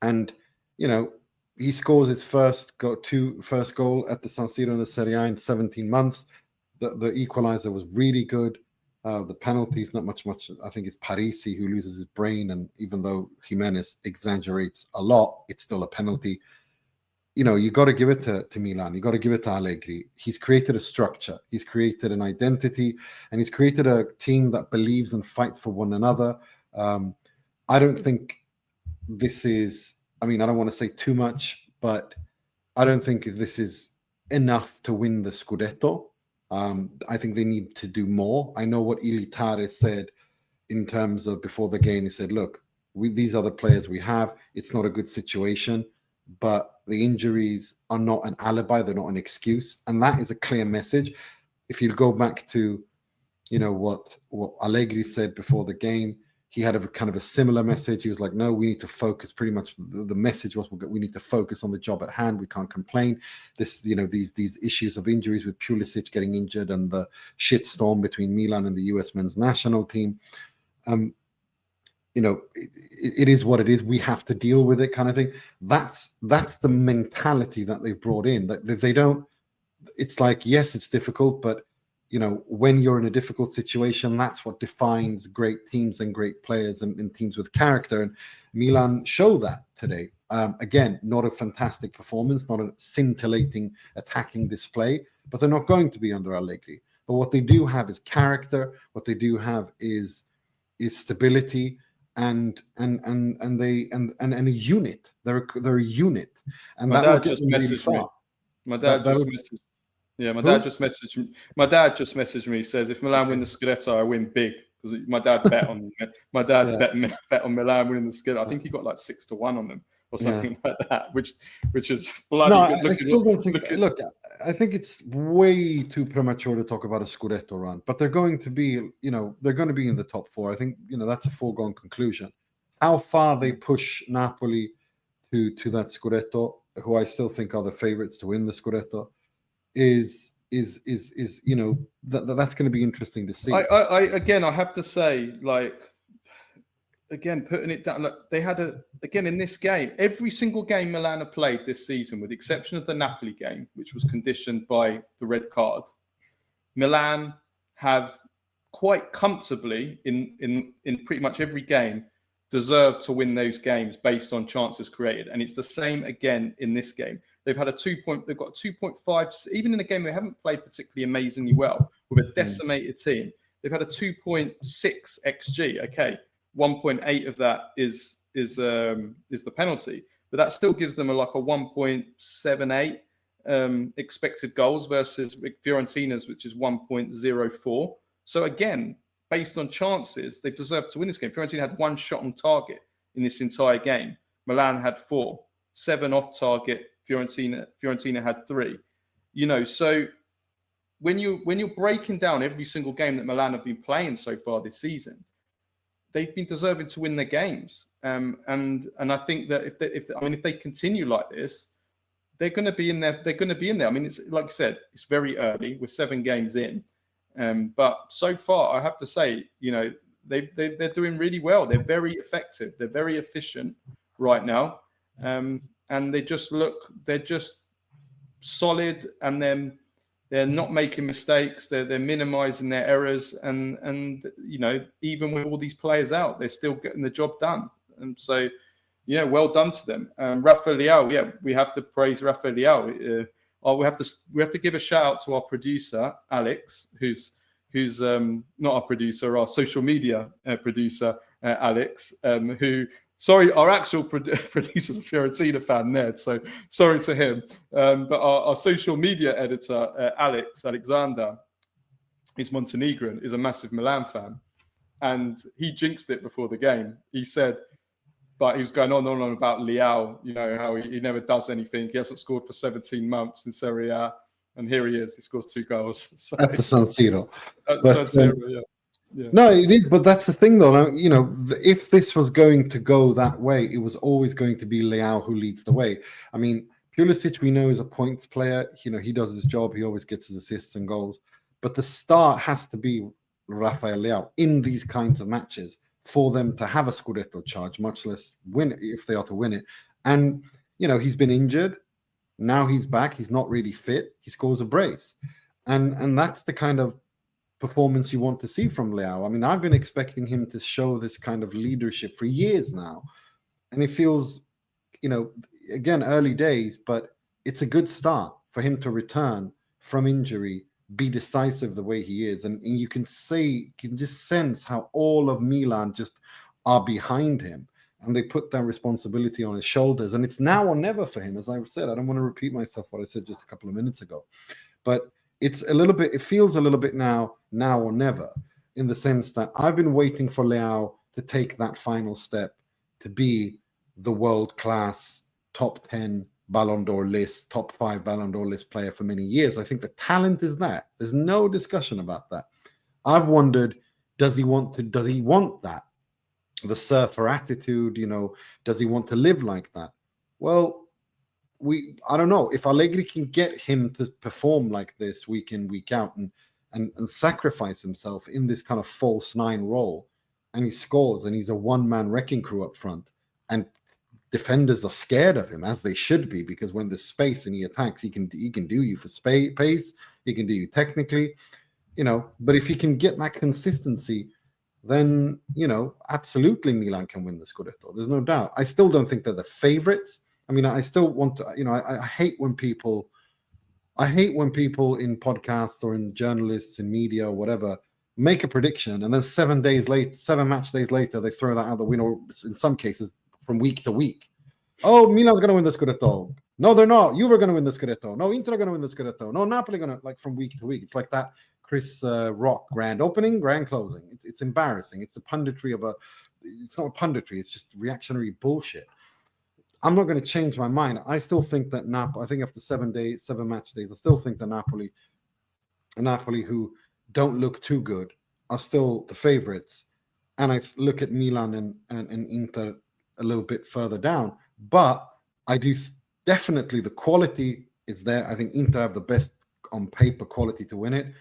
and he scores his first goal at the San Siro in the Serie A in 17 months. The equalizer was really good. The penalties, not much. I think it's Parisi who loses his brain, and even though Jimenez exaggerates a lot, it's still a penalty. You got to give it to Milan. You got to give it to Allegri. He's created a structure. He's created an identity, and he's created a team that believes and fights for one another. I don't think this is. I don't want to say too much, but I don't think this is enough to win the Scudetto. I think they need to do more. I know what Ilitare said in terms of before the game. He said, "Look, these are the players we have. It's not a good situation." But the injuries are not an alibi; they're not an excuse, and that is a clear message. If you go back to, what Allegri said before the game, he had a kind of a similar message. He was like, "No, we need to focus." Pretty much, the message was, "We need to focus on the job at hand. We can't complain." These issues of injuries with Pulisic getting injured and the shitstorm between Milan and the US men's national team. It is what it is. We have to deal with it, kind of thing. That's the mentality that they've brought in. That they don't. It's like, yes, it's difficult, but when you're in a difficult situation, that's what defines great teams and great players and teams with character. And Milan show that today. Again, not a fantastic performance, not a scintillating attacking display, but they're not going to be under Allegri. But what they do have is character. What they do have is stability. And a unit. They're a unit, and my that dad just messaged me. My dad just messaged me. Says if Milan win the Scudetto, I win big, because my dad bet on bet on Milan winning the Scudetto. I think he got like 6-1 on them or something like that, which is bloody good. I still don't think. Look, I think it's way too premature to talk about a Scudetto run, but they're going to be, they're going to be in the top four. I think, that's a foregone conclusion. How far they push Napoli to that Scudetto, who I still think are the favorites to win the Scudetto, is that's going to be interesting to see. I have to say, again, putting it down, look, they had in this game, every single game Milan have played this season, with the exception of the Napoli game, which was conditioned by the red card, Milan have quite comfortably in pretty much every game deserved to win those games based on chances created. And it's the same again in this game. They've got 2.5, even in a game they haven't played particularly amazingly well, with a decimated team. They've had a 2.6 XG. Okay. 1.8 of that is the penalty, but that still gives them a 1.78 expected goals versus Fiorentina's, which is 1.04. So again, based on chances, they deserve to win this game. Fiorentina had one shot on target in this entire game. Milan had 4, 7 off target. Fiorentina had 3. So when you're breaking down every single game that Milan have been playing so far this season, they've been deserving to win their games, and I think that if they continue like this, they're going to be in there. They're going to be in there. It's like I said, it's very early. We're 7 games in. But so far, I have to say, they're doing really well. They're very effective. They're very efficient right now. And they're just solid, and then they're not making mistakes. They're minimizing their errors, and even with all these players out, they're still getting the job done. And so, well done to them. Rafael Leao, we have to praise Rafael Leao. We have to give a shout out to our producer Alex, who's not our producer, our social media producer Alex, our actual producer's a Fiorentina fan, Ned, so sorry to him. But our social media editor, Alexander, is Montenegrin, is a massive Milan fan. And he jinxed it before the game. He said, but he was going on and on about Leao, how he never does anything. He hasn't scored for 17 months in Serie A. And here he is. He scores 2 goals. So, at the San Siro. San Siro, yeah. No, it is, but that's the thing, though. If this was going to go that way, it was always going to be Leao who leads the way. I mean, Pulisic, we know, is a points player. He does his job. He always gets his assists and goals. But the star has to be Rafael Leao in these kinds of matches for them to have a Scudetto charge, much less win it, if they are to win it. And, he's been injured. Now he's back. He's not really fit. He scores a brace. And that's the kind of performance you want to see from Leao. I mean, I've been expecting him to show this kind of leadership for years now. And it feels, again, early days, but it's a good start for him to return from injury, be decisive the way he is. And you can just sense how all of Milan just are behind him. And they put that responsibility on his shoulders. And it's now or never for him. As I said, I don't want to repeat myself what I said just a couple of minutes ago. But it feels a little bit now or never, in the sense that I've been waiting for Leao to take that final step to be the world-class top 10 Ballon d'Or list, top 5 Ballon d'Or list player for many years. I think the talent is there. There's no discussion about that. I've wondered, does he want that? The surfer attitude, does he want to live like that? Well, I don't know. If Allegri can get him to perform like this week in, week out and sacrifice himself in this kind of false 9 role, and he scores, and he's a one-man wrecking crew up front, and defenders are scared of him, as they should be, because when there's space and he attacks, he can do you for pace, he can do you technically, but if he can get that consistency, then, absolutely Milan can win the Scudetto. There's no doubt. I still don't think they're the favorites. I mean, I still want to, I hate when people in podcasts or in journalists in media or whatever make a prediction, and then 7 match days later, they throw that out the window, in some cases from week to week. Oh, Milan's going to win the Scudetto. No, they're not. You were going to win the Scudetto. No, Inter are going to win the Scudetto. No, Napoli going to, like, from week to week. It's like that Chris Rock grand opening, grand closing. It's embarrassing. It's a punditry it's not a punditry. It's just reactionary bullshit. I'm not going to change my mind. I still think that I think after 7 match days, I still think that Napoli, who don't look too good, are still the favorites. And I look at Milan and Inter a little bit further down. But I do definitely, the quality is there. I think Inter have the best on paper quality to win it.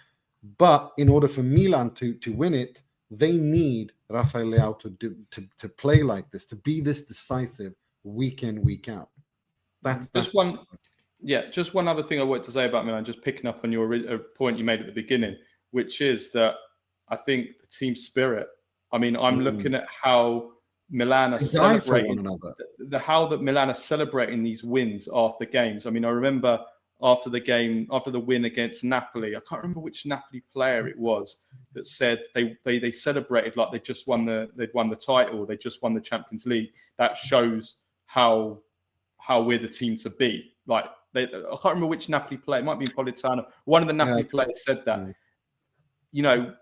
But in order for Milan to win it, they need Rafael Leao to play like this, to be this decisive week in, week out. That's just one other thing I wanted to say about Milan, just picking up on your point you made at the beginning, which is that I think the team spirit. I mean, I'm looking at how Milan are celebrating how that Milan are celebrating these wins after games. I mean, I remember after the win against Napoli, I can't remember which Napoli player it was that said they celebrated like they'd won the title, they just won the Champions League. That shows how we're the team to beat. Like, I can't remember which Napoli player, it might be Politano. One of the Napoli players said that,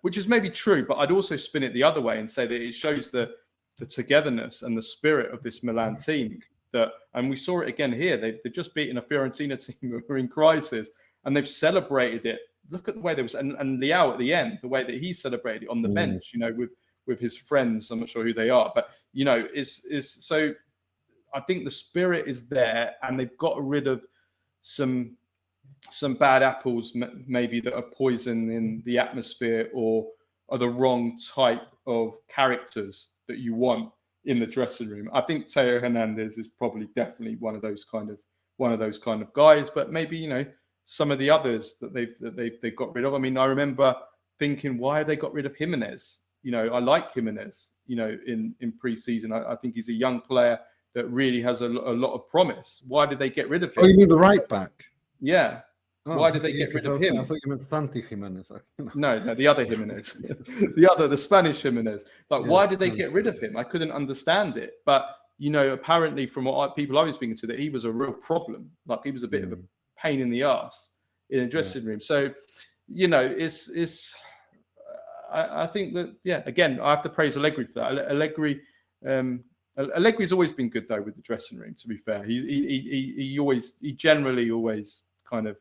which is maybe true, but I'd also spin it the other way and say that it shows the togetherness and the spirit of this Milan team. And we saw it again here. They've just beaten a Fiorentina team who were in crisis, and they've celebrated it. Look at the way they was, and Leao at the end, the way that he celebrated it on the bench, with his friends. I'm not sure who they are, but is so. I think the spirit is there, and they've got rid of some some bad apples maybe that are poison in the atmosphere or are the wrong type of characters that you want in the dressing room. I think Theo Hernandez is probably definitely one of those kind of guys, but maybe some of the others that they've got rid of. I mean, I remember thinking, why have they got rid of Jimenez? I like Jimenez. In pre-season, I think he's a young player that really has a lot of promise. Why did they get rid of him? Oh, you mean the right back? Yeah. Oh, why did they get rid of him? I thought you meant Santi Jimenez. No, the other Jimenez, the Spanish Jimenez. Like, why did they get rid of him? I couldn't understand it. But apparently, from what people I was speaking to, that he was a real problem. Like, he was a bit of a pain in the ass in a dressing room. So, it's. I think that again, I have to praise Allegri for that. Allegri's always been good though with the dressing room. To be fair, he generally always kind of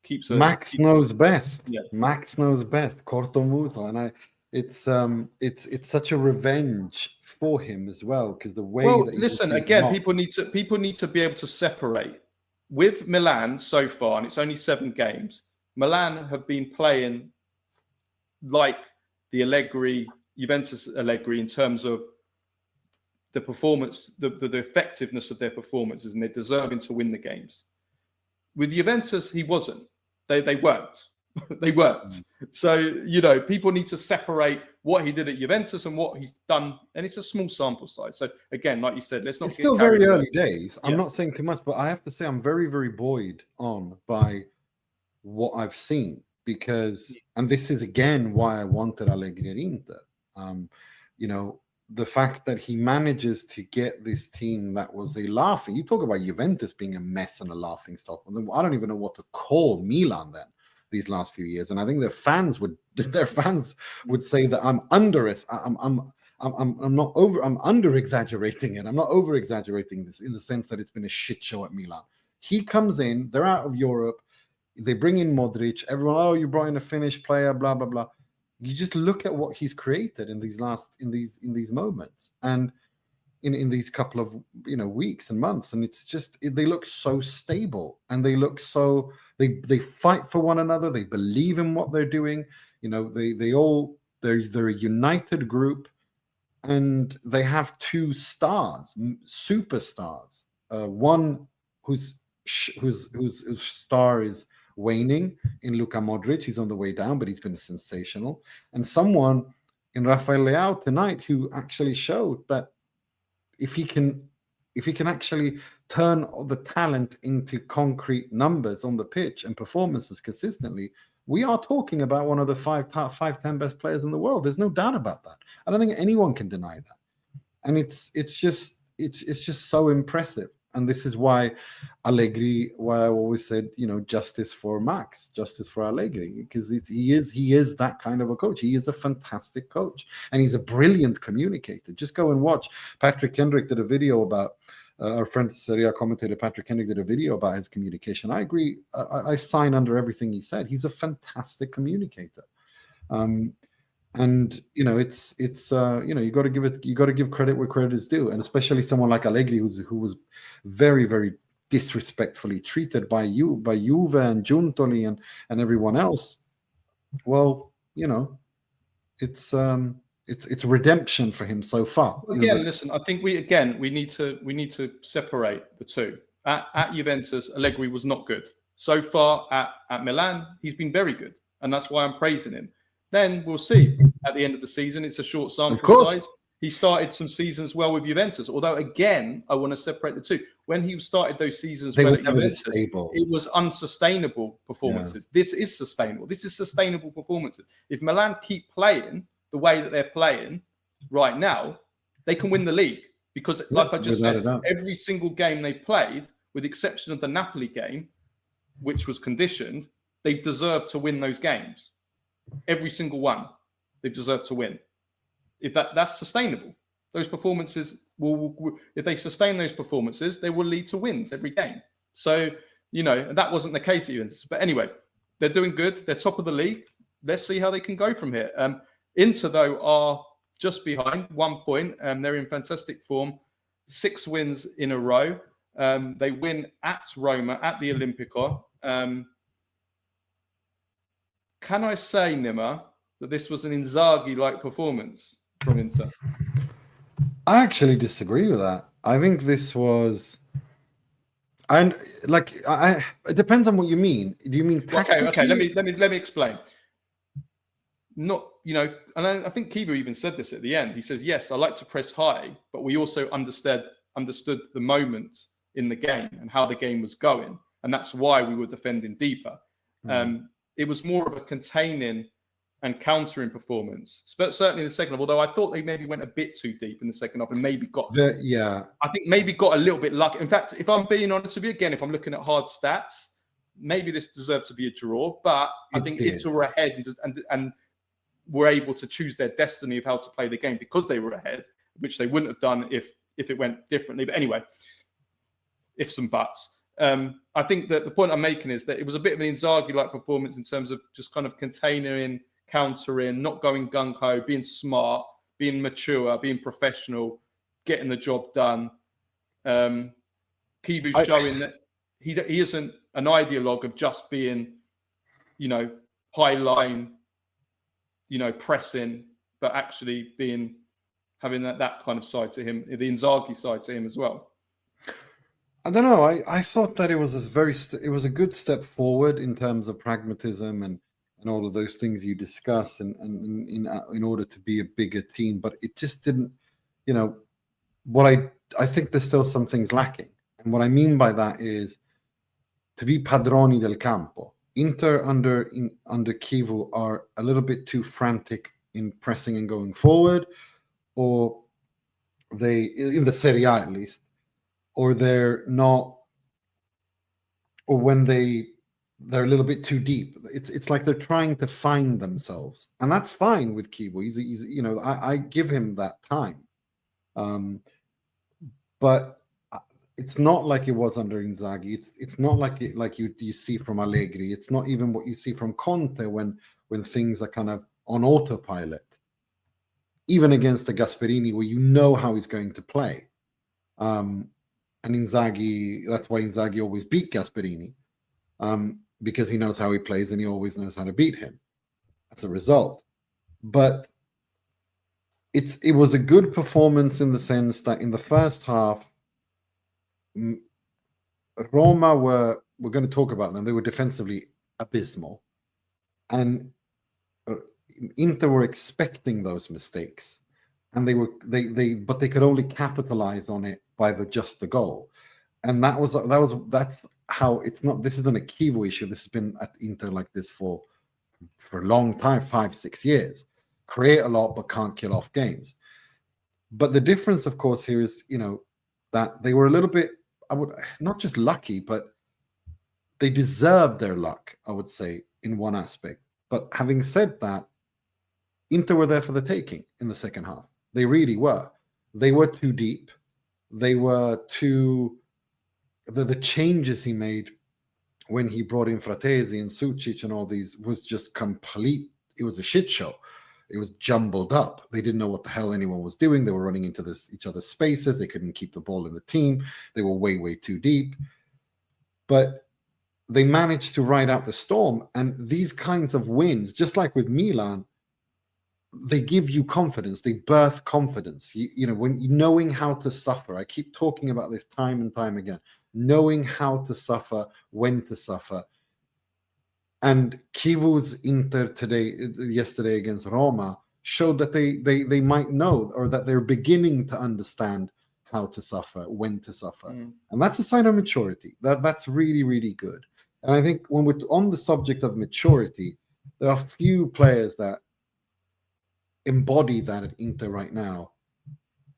keeps. Max knows best. Yeah. Max knows best. Corto Muso, and it's such a revenge for him as well, because the way. Well, listen again. People need to be able to separate. With Milan so far, and it's only 7 games. Milan have been playing like the Juventus Allegri in terms of the performance, the effectiveness of their performances, and they're deserving to win the games. With Juventus, he wasn't. They weren't. They weren't. So, people need to separate what he did at Juventus and what he's done. And it's a small sample size. So, again, like you said, let's not It's still very early days. I'm not saying too much, but I have to say I'm very, very buoyed on by what I've seen. Because, and this is again why I wanted Allegri at Inter. The fact that he manages to get this team that was a laughing. You talk about Juventus being a mess and a laughing stock. I don't even know what to call Milan then these last few years. And I think their fans would say that I'm under exaggerating it. I'm not over exaggerating this in the sense that it's been a shit show at Milan. He comes in, they're out of Europe. They bring in Modric. Everyone, you brought in a Finnish player, blah blah blah. You just look at what he's created in these moments, and in these couple of weeks and months, and it's just they look so stable, and they look so they fight for one another. They believe in what they're doing. They're a united group, and they have 2 stars, superstars. One whose star is waning in Luka Modric. He's on the way down, but he's been sensational. And someone in Rafael Leao tonight who actually showed that if he can actually turn the talent into concrete numbers on the pitch and performances consistently, we are talking about one of the 5-10 best players in the world. There's no doubt about that. I don't think anyone can deny that. And it's just so impressive. And this is why Allegri, why I always said, justice for Max, justice for Allegri, because he is that kind of a coach. He is a fantastic coach, and he's a brilliant communicator. Just go and watch. Patrick Kendrick did a video about, our friend Serie A commentator Patrick Kendrick did a video about his communication. I agree. I sign under everything he said. He's a fantastic communicator. And it's you got to give credit where credit is due, and especially someone like Allegri who was very, very disrespectfully treated by Juve and Giuntoli and everyone else. Well, it's redemption for him so far. Again, listen, I think we need to separate the two. At Juventus, Allegri was not good. So far at Milan, he's been very good, and that's why I'm praising him. Then we'll see at the end of the season. It's a short sample size. He started some seasons well with Juventus. Although, again, I want to separate the two. When he started those seasons well at Juventus, it was unsustainable performances. Yeah. This is sustainable. This is sustainable performances. If Milan keep playing the way that they're playing right now, they can win the league. Because, like I just said, every single game they played, with the exception of the Napoli game, which was conditioned, they've deserved to win those games. Every single one, they deserve to win. If that's sustainable, those performances will, if they sustain those performances, they will lead to wins every game. So, that wasn't the case at Juventus. But anyway, they're doing good. They're top of the league. Let's see how they can go from here. Inter, though, are just behind 1 point. They're in fantastic form. 6 wins in a row. They win at Roma, at the Olimpico. Can I say, Nima, that this was an Inzaghi-like performance from Inter? I actually disagree with that. I think this was, and like, it depends on what you mean. Do you mean tactically? Okay. Let me explain. Not, and I think Chivu even said this at the end. He says, "Yes, I like to press high, but we also understood the moment in the game and how the game was going, and that's why we were defending deeper." It was more of a containing and countering performance, but certainly in the second half. Although I thought they maybe went a bit too deep in the second half and maybe got a little bit lucky. In fact, if I'm being honest with you, again, if I'm looking at hard stats, maybe this deserved to be a draw. But I think Inter were ahead and were able to choose their destiny of how to play the game because they were ahead, which they wouldn't have done if it went differently. But anyway, ifs and buts. I think that the point I'm making is that it was a bit of an Inzaghi-like performance in terms of just kind of containing, countering, not going gung-ho, being smart, being mature, being professional, getting the job done. Chivu showing that he isn't an ideologue of just being, high line, pressing, but actually having that kind of side to him, the Inzaghi side to him as well. I don't know. I thought that it was it was a good step forward in terms of pragmatism and all of those things you discuss, and in order to be a bigger team. But it just didn't, what I think there's still some things lacking, and what I mean by that is to be padroni del campo. Inter under Chivu are a little bit too frantic in pressing and going forward, or they, in the Serie A at least, or they're not, or when they're a little bit too deep. It's like they're trying to find themselves, and that's fine with Chivu. He's I give him that time, but it's not like it was under Inzaghi. It's not like you see from Allegri. It's not even what you see from Conte when things are kind of on autopilot. Even against the Gasperini, where you know how he's going to play, and Inzaghi. That's why Inzaghi always beat Gasperini, because he knows how he plays and he always knows how to beat him. As a result, but it was a good performance in the sense that in the first half, Roma we're going to talk about them. They were defensively abysmal, and Inter were expecting those mistakes, and but they could only capitalize on it by just the goal, and that's how it's not. This isn't a Chivu issue. This has been at Inter like this for a long time, 5-6 years. Create a lot but can't kill off games. But the difference, of course, here is that they were a little bit, I would not just lucky, but they deserved their luck, I would say, in one aspect. But having said that, Inter were there for the taking in the second half. They really were. They were too deep. They were too. The changes he made when he brought in Fratesi and Sucic and all these was just complete. It was a shit show. It was jumbled up. They didn't know what the hell anyone was doing. They were running into each other's spaces. They couldn't keep the ball in the team. They were way, way too deep. But they managed to ride out the storm. And these kinds of wins, just like with Milan, they give you confidence. They birth confidence. When knowing how to suffer. I keep talking about this time and time again. Knowing how to suffer, when to suffer. And Chivu's Inter yesterday against Roma showed that they might know, or that they're beginning to understand how to suffer, when to suffer. And that's a sign of maturity. That's really, really good. And I think when we're on the subject of maturity, there are few players that embody that at Inter right now,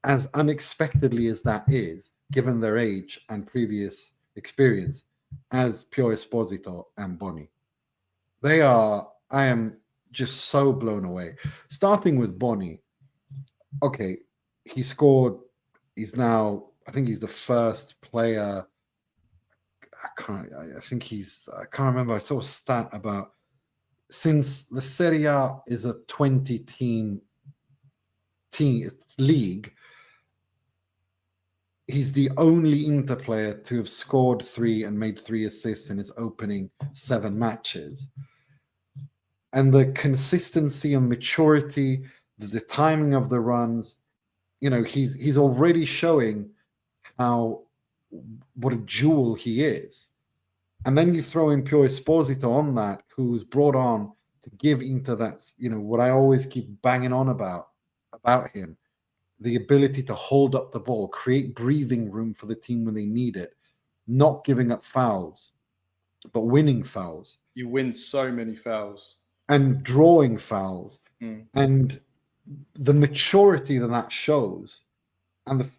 as unexpectedly as that is, given their age and previous experience, as Pio Esposito and Bonny. I am just so blown away. Starting with Bonny, okay, he scored. I think he's the first player. I can't remember. I saw a stat about, since the Serie A is a 20-team league, he's the only Inter player to have scored 3 and made 3 assists in his opening 7 matches. And the consistency and maturity, the timing of the runs, he's already showing what a jewel he is. And then you throw in Pio Esposito on that, who was brought on to give Inter that, what I always keep banging on about him, the ability to hold up the ball, create breathing room for the team when they need it, not giving up fouls, but winning fouls. You win so many fouls. And drawing fouls. And the maturity that shows, and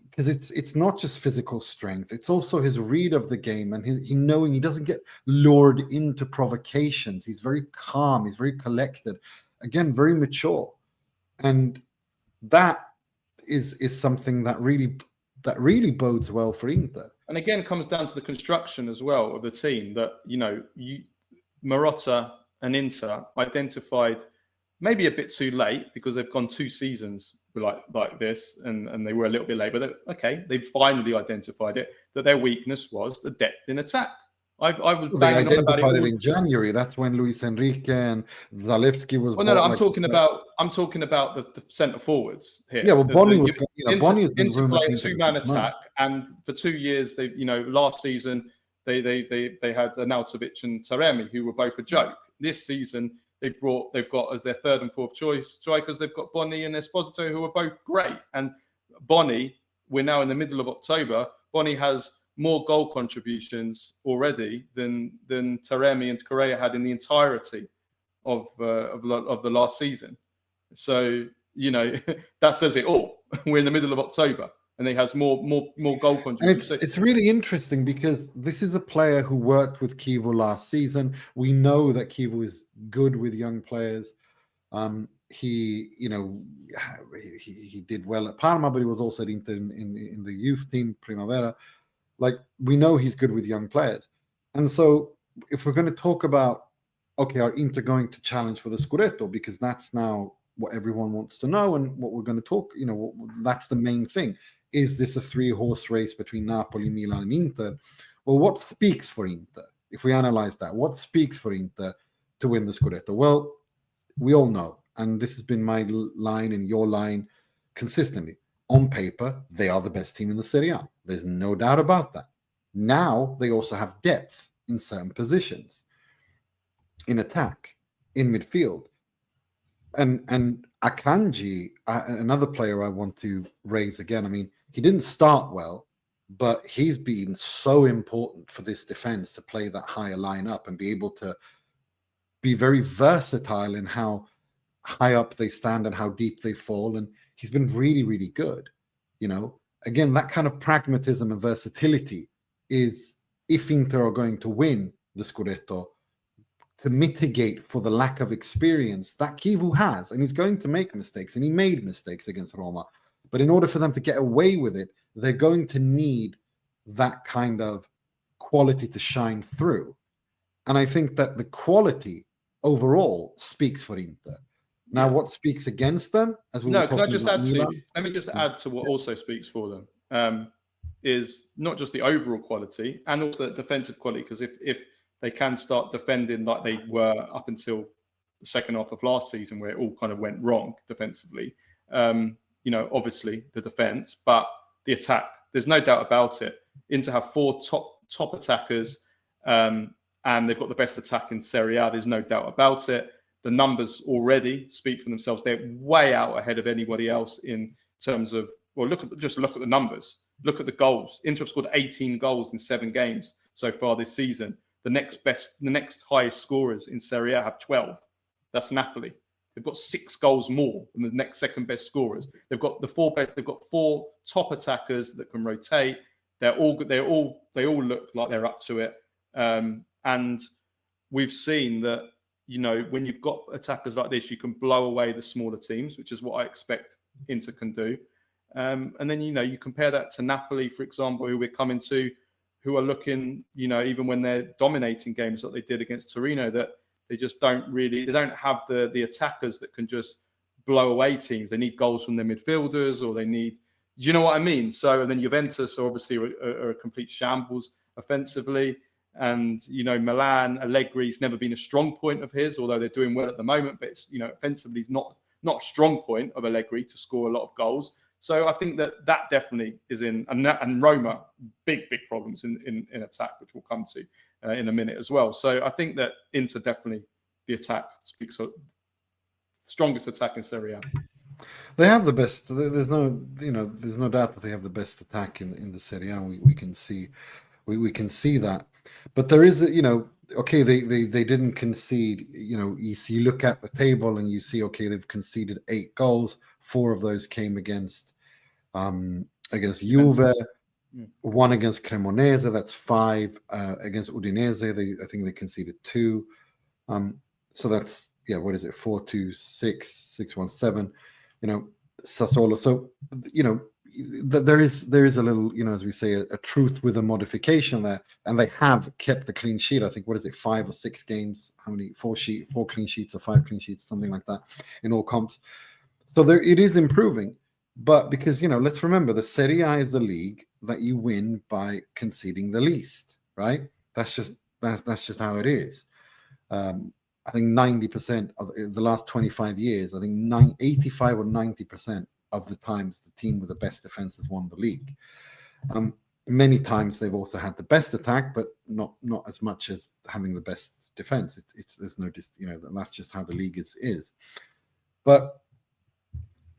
because it's not just physical strength, it's also his read of the game and he knowing he doesn't get lured into provocations. He's very calm, he's very collected, again, very mature. And that is something that really bodes well for Inter. And again, comes down to the construction as well of the team that, Marotta and Inter identified maybe a bit too late because they've gone 2 seasons like this and they were a little bit late, but they've finally identified it, that their weakness was the depth in attack. I was banging on about it in January. That's when Luis Enrique and Zalewski was. Well, no, I'm talking about the centre forwards here. Yeah, well, Bonny was. Bonny has been Inter playing 2-man attack, and for 2 years, they, last season they had Arnautovic and Taremi, who were both a joke. This season they've got as their 3rd and 4th choice strikers. They've got Bonny and Esposito, who are both great. And Bonny, we're now in the middle of October. Bonny has more goal contributions already than Taremi and Correa had in the entirety of the last season. So that says it all. We're in the middle of October, and he has more goal contributions. And it's really interesting because this is a player who worked with Chivu last season. We know that Chivu is good with young players. He did well at Parma, but he was also in the youth team Primavera. Like, we know he's good with young players. And so if we're going to talk about, are Inter going to challenge for the Scudetto? Because that's now what everyone wants to know and what we're going to talk, that's the main thing. Is this a 3-horse race between Napoli, Milan, and Inter? Well, what speaks for Inter? If we analyze that, what speaks for Inter to win the Scudetto? Well, we all know, and this has been my line and your line consistently. On paper, they are the best team in the Serie A. There's no doubt about that. Now, they also have depth in certain positions, in attack, in midfield. And Akanji, another player I want to raise again. I mean, he didn't start well, but he's been so important for this defense to play that higher line up and be able to be very versatile in how high up they stand and how deep they fall. And he's been really, really good. Again, that kind of pragmatism and versatility is, if Inter are going to win the Scudetto, to mitigate for the lack of experience that Chivu has. And he's going to make mistakes, and he made mistakes against Roma. But in order for them to get away with it, they're going to need that kind of quality to shine through. And I think that the quality overall speaks for Inter. Now, what speaks against them? Can I just add let me just add to what also speaks for them, is not just the overall quality and also the defensive quality, because if they can start defending like they were up until the second half of last season, where it all kind of went wrong defensively, obviously the defense, but the attack, there's no doubt about it. Inter have 4 top attackers, and they've got the best attack in Serie A. There's no doubt about it. The numbers already speak for themselves. They're way out ahead of anybody else in terms of, look at the numbers. Look at the goals. Inter have scored 18 goals in 7 games so far this season. The next highest scorers in Serie A have 12. That's Napoli. They've got 6 goals more than the next second best scorers. They've got the 4 best. They've got 4 top attackers that can rotate. They all look like they're up to it. And we've seen that, when you've got attackers like this, you can blow away the smaller teams, which is what I expect Inter can do. And then, you compare that to Napoli, for example, who we're coming to, who are looking, even when they're dominating games like they did against Torino, that they just don't have the attackers that can just blow away teams. They need goals from their midfielders, or they need, Do you know what I mean? So, and then Juventus are obviously are a complete shambles offensively. And, Milan, Allegri's never been a strong point of his, although they're doing well at the moment. But, it's, offensively is not a strong point of Allegri to score a lot of goals. So I think that definitely is in. And Roma, big problems in attack, which we'll come to in a minute as well. So I think that Inter definitely, the attack speaks of strongest attack in Serie A. They have the best. There's no doubt that they have the best attack in the Serie A. We can see that. But there is, okay, they didn't concede. You look at the table and you see, okay, they've conceded 8 goals. 4 of those came against Juve, 1 against Cremonese. That's 5 against Udinese. I think they conceded 2. So that's what is it? 4-2-6, 6-1-7. Sassuolo. So there is a little, as we say, a truth with a modification there, and they have kept the clean sheet. I think, what is it, 5 or 6 games? How many? 4 clean sheets or 5 clean sheets, something like that, in all comps. So it is improving, but because let's remember, the Serie A is the league that you win by conceding the least, right? That's just how it is. I think 90% of the last 25 years, I think 85 or 90% of the times the team with the best defense has won the league. Many times they've also had the best attack, but not as much as having the best defense. There's no that's just how the league is. But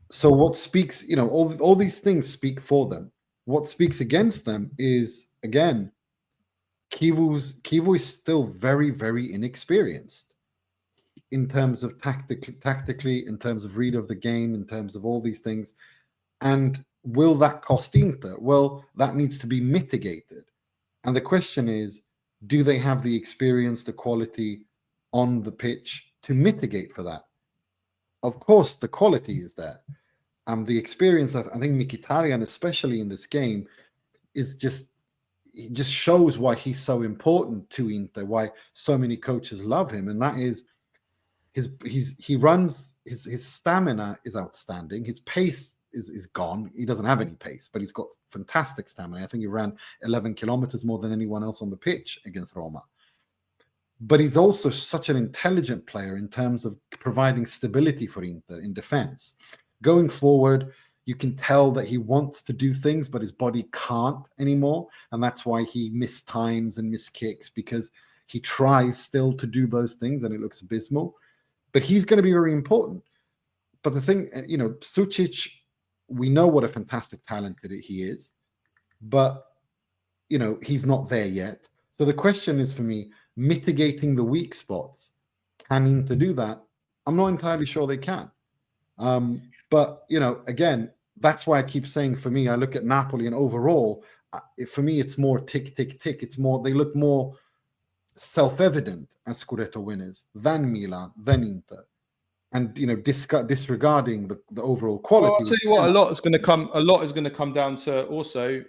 so what speaks, all these things speak for them. What speaks against them is, again, Chivu is still very, very inexperienced in terms of tactically, in terms of read of the game, in terms of all these things. And will that cost Inter? Well, that needs to be mitigated. And the question is, do they have the experience, the quality on the pitch to mitigate for that? Of course, the quality is there. The experience, I think Mkhitaryan, especially in this game, is just shows why he's so important to Inter, why so many coaches love him. And that is, his stamina is outstanding. His pace is gone. He doesn't have any pace, but he's got fantastic stamina. I think he ran 11 kilometers more than anyone else on the pitch against Roma. But he's also such an intelligent player in terms of providing stability for Inter in defense. Going forward, you can tell that he wants to do things, but his body can't anymore. And that's why he missed times and missed kicks, because he tries still to do those things and it looks abysmal. But he's going to be very important. But the thing, Sucic, we know what a fantastic talent that he is, but, he's not there yet. So the question is, for me, mitigating the weak spots. Can Inter do that? I'm not entirely sure they can. But, again, that's why I keep saying, for me, I look at Napoli and overall, for me, it's more tick, tick, tick. It's more, they look more self-evident as Scudetto winners than Milan, than Inter. And, disregarding the overall quality. Well, I'll tell you what, a lot is going to come down to also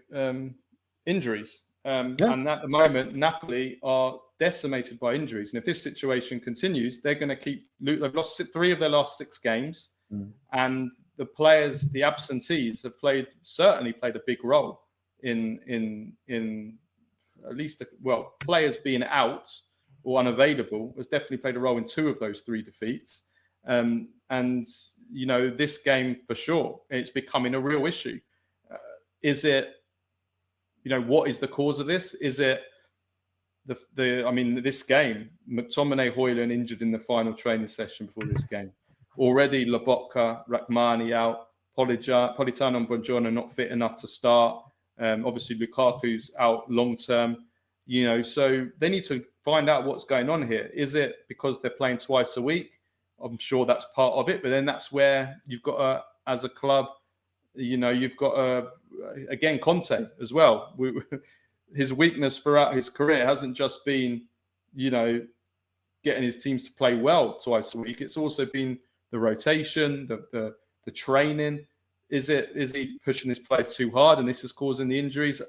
injuries. And at the moment, Napoli are decimated by injuries. And if this situation continues, they're going to they've lost 3 of their last 6 games. And the players, the absentees, have certainly played a big role in at least, players being out or unavailable has definitely played a role in 2 of those 3 defeats. And this game, for sure, it's becoming a real issue. Is it, what is the cause of this? Is it this game, McTominay, Højlund injured in the final training session before this game. Already Lobotka, Rachmani out, Politano and Buongiorno not fit enough to start. Obviously Lukaku's out long term. So they need to find out what's going on here. Is it because they're playing twice a week? I'm sure that's part of it, but then that's where you've got as a club, you've got again, Conte as well. His weakness throughout his career hasn't just been, getting his teams to play well twice a week. It's also been the rotation, the training. Is he pushing his players too hard and this is causing the injuries?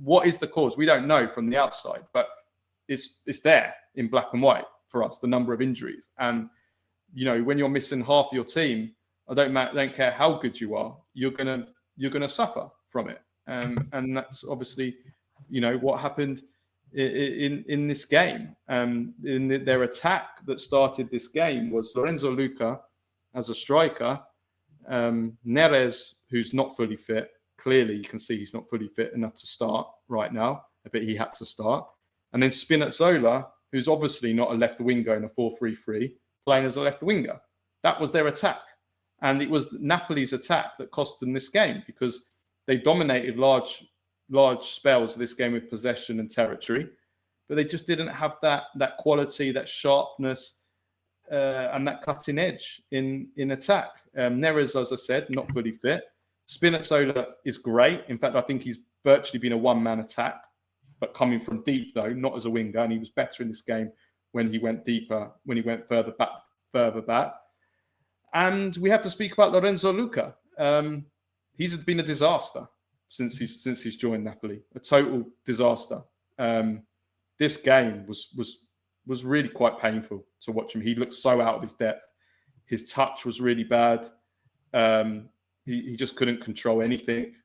What is the cause? We don't know from the outside, but it's there in black and white for us, the number of injuries. And when you're missing half your team, I don't care how good you are, you're gonna you're going to suffer from it. And that's obviously, what happened in this game. Their attack that started this game was Lorenzo Luca as a striker, Neres, who's not fully fit. Clearly, you can see he's not fully fit enough to start right now, but he had to start. And then Spinazzola, who's obviously not a left winger in a 4-3-3, playing as a left winger. That was their attack. And it was Napoli's attack that cost them this game, because they dominated large spells of this game with possession and territory, but they just didn't have that quality, that sharpness, and that cutting edge in attack. Neres, as I said, not fully fit. Spinazzola is great. In fact, I think he's virtually been a one-man attack, but coming from deep, though, not as a winger. And he was better in this game when he went deeper, when he went further back. And we have to speak about Lorenzo Luca. He's been a disaster since he's joined Napoli. A total disaster. This game was really quite painful to watch him. He looked so out of his depth. His touch was really bad. He just couldn't control anything.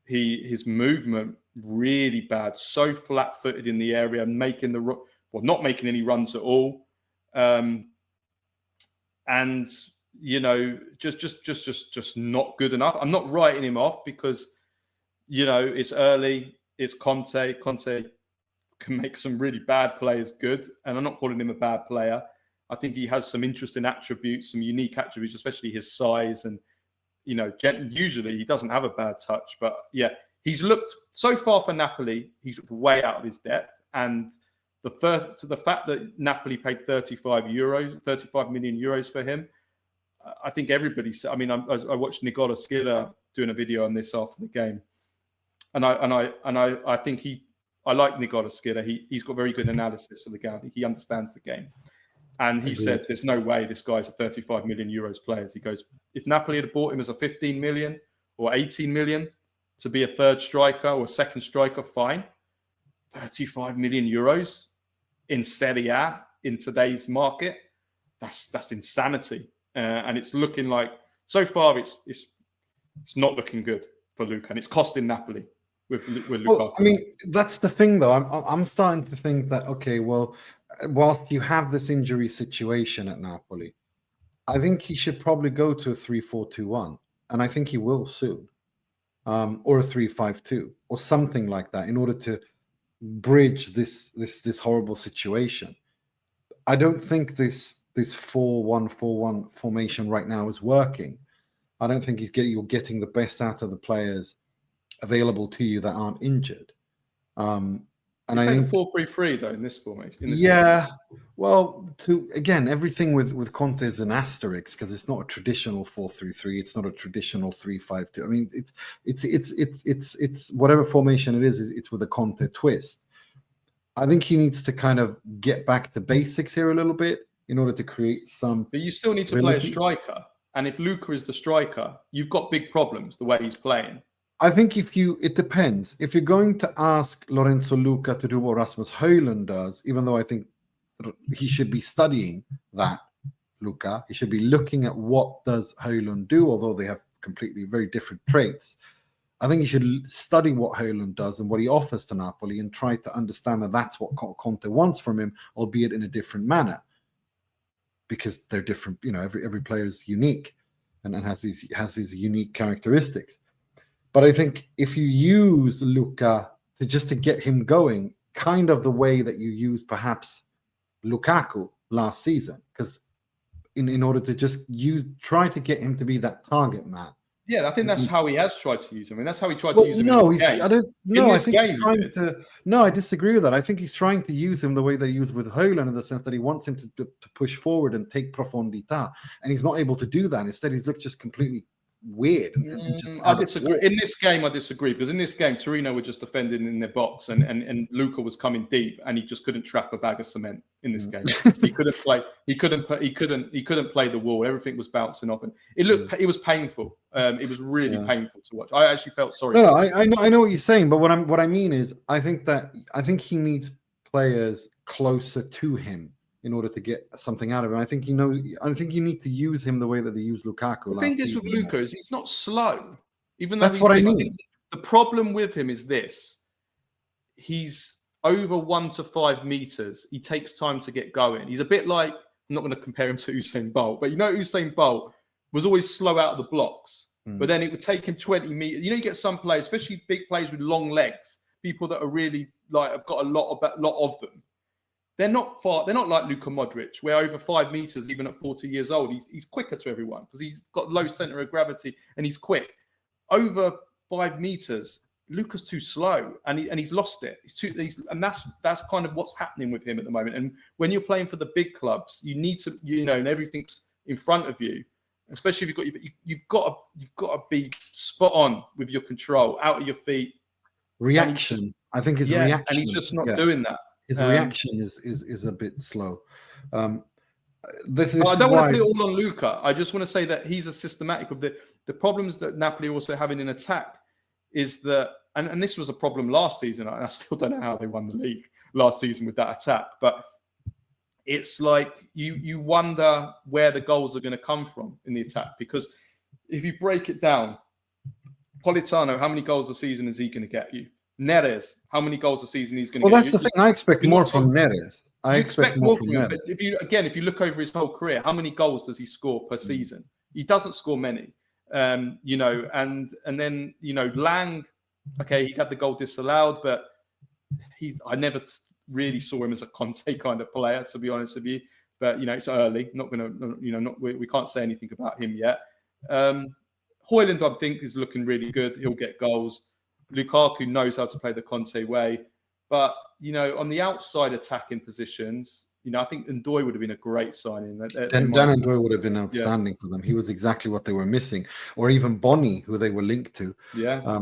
His movement really bad. So flat-footed in the area, not making any runs at all. And just not good enough. I'm not writing him off because it's early. It's Conte. Conte can make some really bad players good, and I'm not calling him a bad player. I think he has some interesting attributes, some unique attributes, especially his size. And usually he doesn't have a bad touch, but yeah, he's looked so far for Napoli. He's way out of his depth, and the fact that Napoli paid 35 million euros for him, I think everybody said. I mean, I watched Nicola Schiller doing a video on this after the game, and I think I like Nicola Schiller. He's got very good analysis of the game. I think he understands the game, and he said there's no way this guy's a 35 million euros player. He goes, if Napoli had bought him as a 15 million or 18 million to be a third striker or a second striker, fine. 35 million euros in Serie A in today's market, that's insanity. And it's looking like, so far it's not looking good for Luca, and it's costing Napoli with Lukaku. Well, I mean, that's the thing, though. I'm starting to think that, okay, well, whilst you have this injury situation at Napoli, I think he should probably go to a 3-4-2-1, and I think he will soon, or a 3-5-2, or something like that, in order to bridge this horrible situation. I don't think this 4-1-4-1 formation right now is working. I don't think you're getting the best out of the players available to you that aren't injured. And I think 4-3-3 though in this formation. Well, everything with Conte is an asterisk, because it's not a traditional 4-3-3. It's not a traditional 3-5-2. I mean, it's whatever formation it is. It's with a Conte twist. I think he needs to kind of get back to basics here a little bit in order to create some. But you still need to play a striker, and if Luca is the striker, you've got big problems the way he's playing. I think it depends. If you're going to ask Lorenzo Luca to do what Rasmus Højlund does, even though I think he should be studying that, Luca, he should be looking at what does Højlund do, although they have completely very different traits. I think he should study what Højlund does and what he offers to Napoli and try to understand that that's what Conte wants from him, albeit in a different manner, because they're different. Every player is unique and has these unique characteristics. But I think if you use Luca to get him going, kind of the way that you use perhaps Lukaku last season, because in order to try to get him to be that target man. Yeah, I think that's how he has tried to use him. I mean, that's how he tried to use him. I disagree with that. I think he's trying to use him the way that he used with Højlund, in the sense that he wants him to push forward and take profondità, and he's not able to do that. Instead, he's looked just completely weird. I disagree. In this game, I disagree, because in this game, Torino were just defending in their box, and Luca was coming deep, and he just couldn't trap a bag of cement in this game. He couldn't play. He couldn't play the wall. Everything was bouncing off, and it was painful. It was really painful to watch. I actually felt sorry. No, I know what you're saying, but what I mean is, I think he needs players closer to him in order to get something out of him. I think you need to use him the way that they use Lukaku. The thing is with Luka is he's not slow. Even though That's what I big. mean. I think the problem with him is this. He's over 1 to 5 meters. He takes time to get going. He's a bit like, I'm not going to compare him to Usain Bolt, but Usain Bolt was always slow out of the blocks. But then it would take him 20 meters. You get some players, especially big players with long legs, people that are really have got a lot of them. They're not far. They're not like Luka Modric, where over 5 meters, even at 40 years old, he's quicker to everyone because he's got low center of gravity and he's quick. Over 5 meters, Luka's too slow and he's lost it. And that's kind of what's happening with him at the moment. And when you're playing for the big clubs, you need to, and everything's in front of you. Especially if you've got to be spot on with your control, out of your feet. Reaction. I think his reaction, and he's just not doing that. His reaction is a bit slow. I don't want to put it all on Luka. I just want to say that he's a systematic of the problems that Napoli also having in attack is that, and this was a problem last season. I still don't know how they won the league last season with that attack, but it's like you wonder where the goals are going to come from in the attack, because if you break it down, Politano, how many goals a season is he going to get you? Neres, how many goals a season he's going to get you? Well, that's the thing. I expect more from Neres. I expect more from him. But if you look over his whole career, how many goals does he score per season? He doesn't score many. And then Lang, okay, he had the goal disallowed, but I never really saw him as a Conte kind of player, to be honest with you. But it's early. Not gonna, we can't say anything about him yet. Højlund, I think, is looking really good. He'll get goals. Lukaku knows how to play the Conte way. But on the outside attacking positions, I think Ndoye would have been a great signing. Dan Ndoye would have been outstanding for them. He was exactly what they were missing, or even Bonny, who they were linked to. Yeah.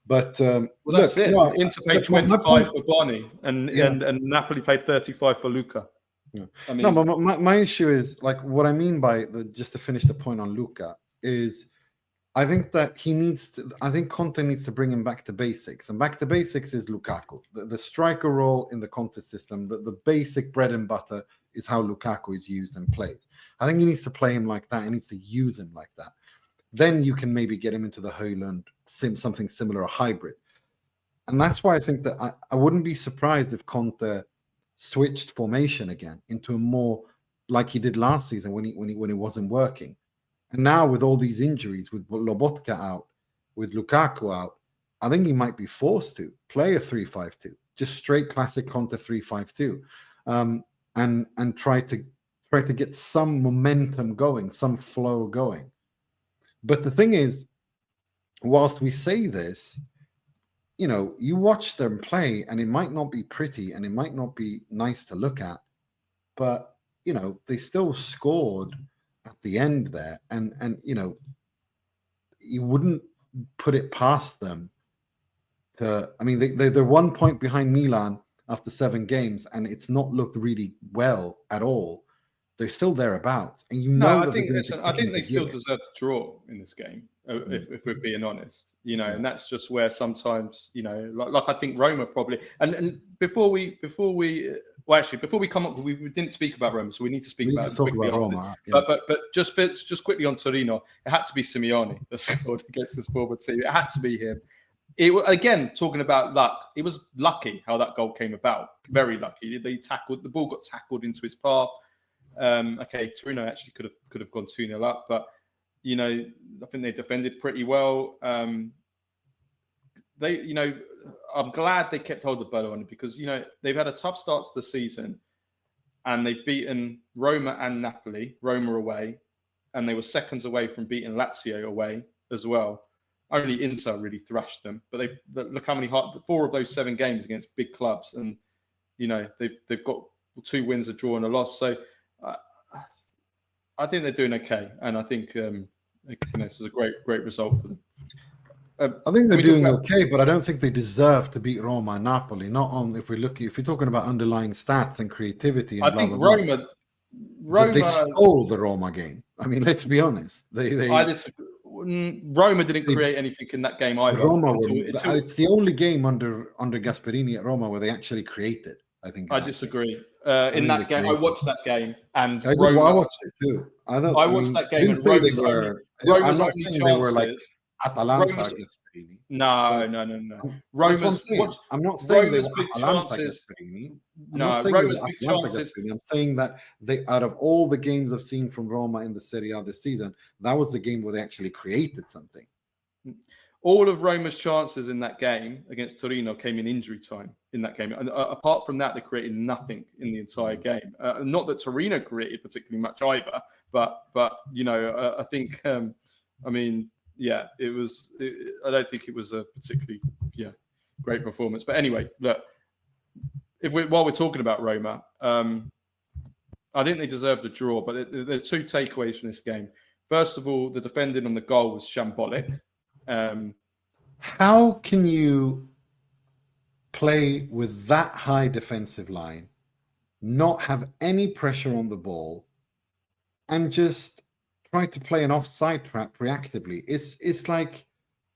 But that's it. Inter paid 25 for Bonny, and Napoli paid 35 for Luka. Yeah. But my issue is, like, what I mean by just to finish the point on Luka is, I think that I think Conte needs to bring him back to basics, and back to basics is Lukaku. The striker role in the Conte system, the basic bread and butter is how Lukaku is used and played. I think he needs to play him like that. He needs to use him like that. Then you can maybe get him into the Højlund, something similar, a hybrid. And that's why I think that I wouldn't be surprised if Conte switched formation again into a more like he did last season when it wasn't working. And now with all these injuries, with Lobotka out, with Lukaku out, I think he might be forced to play a 3-5-2, just straight classic Conte 3-5-2, and try to get some momentum going, some flow going. But the thing is, whilst we say this, you watch them play, and it might not be pretty, and it might not be nice to look at, but they still scored at the end there, and you wouldn't put it past them to. I mean, they're 1 point behind Milan after 7 games, and it's not looked really well at all. They're still thereabouts, and I think they still deserve to draw in this game, if we're being honest. And that's just where sometimes like I think Roma probably. And before we come up, we didn't speak about Roma, so we need to speak about Roma. Yeah. But just quickly on Torino, it had to be Simeone that scored against this forward team. It had to be him. Again, talking about luck, it was lucky how that goal came about. Very lucky. The ball got tackled into his path. Torino actually could have gone 2-0 up, but I think they defended pretty well. I'm glad they kept hold of Bologna, because they've had a tough start to the season, and they've beaten Roma and Napoli. Roma away, and they were seconds away from beating Lazio away as well. Only Inter really thrashed them, but look how many 4 of those 7 games against big clubs, and they've got 2 wins, a draw, and a loss. So I think they're doing okay, and I think this is a great result for them. I think they're doing okay, but I don't think they deserve to beat Roma and Napoli. Not on if you're talking about underlying stats and creativity. And I think Roma they stole the Roma game. I mean, let's be honest. I disagree. Roma didn't create anything in that game either. It's the only game under Gasperini at Roma where they actually created. I think. I disagree. In that game, I watched that game, and I watched it too. I watched that game, and Roma's only chances. Atalanta Roma's Gasperini. no. That's what I'm saying. I'm not saying they Roma's were big Atalanta chances. Gasperini. I'm No, not saying Roma's they were big Atalanta chances. Gasperini. I'm saying that they, out of all the games I've seen from Roma in the Serie A this season, that was the game where they actually created something. All of Roma's chances in that game against Torino came in injury time in that game. And apart from that, they created nothing in the entire game. Not that Torino created particularly much either, but I think, I mean, yeah, it was. I don't think it was a particularly great performance. But anyway, look, while we're talking about Roma, I think they deserved a draw. But there are two takeaways from this game. First of all, the defending on the goal was shambolic. How can you play with that high defensive line, not have any pressure on the ball, and just try to play an offside trap reactively? It's like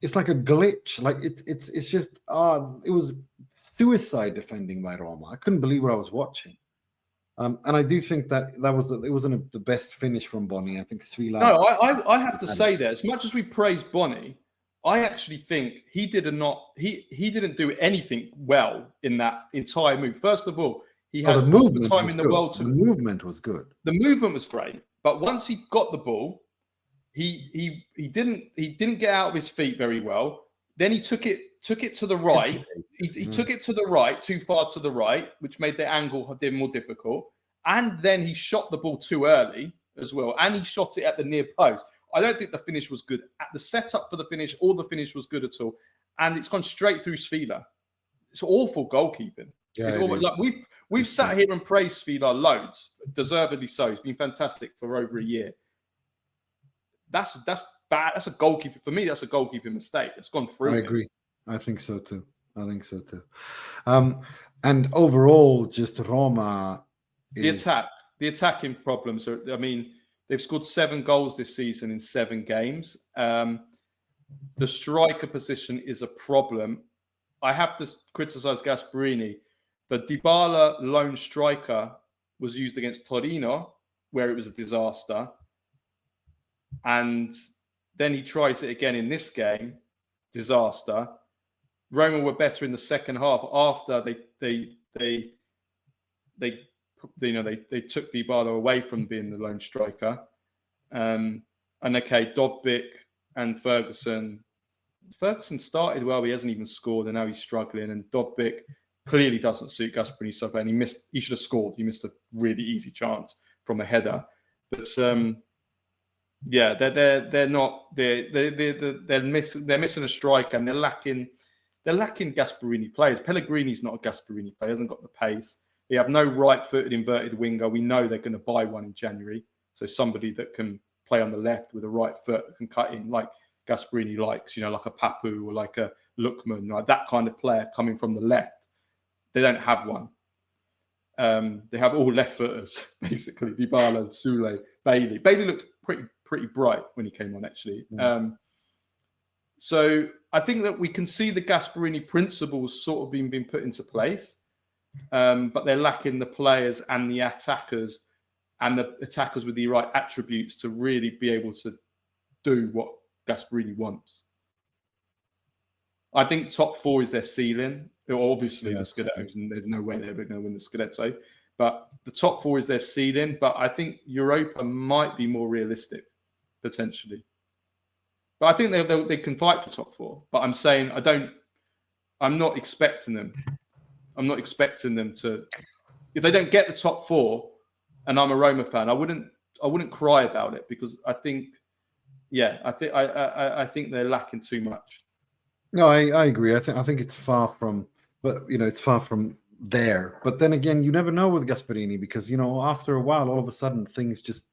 a glitch. Like it's just it was suicide defending by Roma. I couldn't believe what I was watching. And I do think that it wasn't the best finish from Bonny. I think Svila. No, I have to say that as much as we praise Bonny, I actually think he didn't do anything well in that entire move. First of all, he had all the time in the world to. The movement was good. The movement was great, but once he got the ball, he didn't get out of his feet very well. Then he took it to the right. He took it to the right, too far to the right, which made the angle more difficult. And then he shot the ball too early as well, and he shot it at the near post. I don't think the finish was good. At the setup for the finish, all the finish was good at all. And it's gone straight through Svila. It's awful goalkeeping. Yeah, like we've sat here and praised Svila loads, deservedly so. He's been fantastic for over a year. That's bad. That's a goalkeeper. For me, that's a goalkeeping mistake. It's gone through. I agree. I think so too. And overall, just Roma. The attacking problems are, I mean, they've scored 7 goals this season in 7 games. The striker position is a problem. I have to criticize Gasperini. The Dybala lone striker was used against Torino, where it was a disaster. And then he tries it again in this game, disaster. Roma were better in the second half after they took Dybala away from being the lone striker. And okay, Dovbyk and Ferguson started well, he hasn't even scored, and now he's struggling. And Dovbyk clearly doesn't suit Gasperini so bad. And he should have scored. He missed a really easy chance from a header. But they're missing a striker, and they're lacking Gasperini players. Pellegrini's not a Gasperini player, hasn't got the pace. They have no right-footed inverted winger. We know they're going to buy one in January. So somebody that can play on the left with a right foot that can cut in, like Gasperini likes, like a Papu or like a Lookman, like that kind of player coming from the left. They don't have one. They have all left footers, basically. Dybala, Sule, Bailey. Bailey looked pretty bright when he came on, actually. So I think that we can see the Gasperini principles sort of being put into place, but they're lacking the players and the attackers with the right attributes to really be able to do what Gasperini wants. I think top 4 is their ceiling. Obviously, the Scudetto, and there's no way they're going to win the Scudetto. But the top 4 is their ceiling. But I think Europa might be more realistic, potentially. But I think they can fight for top 4. But I'm saying I'm not expecting them. I'm not expecting them to. If they don't get the top 4, and I'm a Roma fan, I wouldn't cry about it, because I think they're lacking too much. No, I agree. I think it's far from, but it's far from there. But then again, you never know with Gasperini, because after a while, all of a sudden things just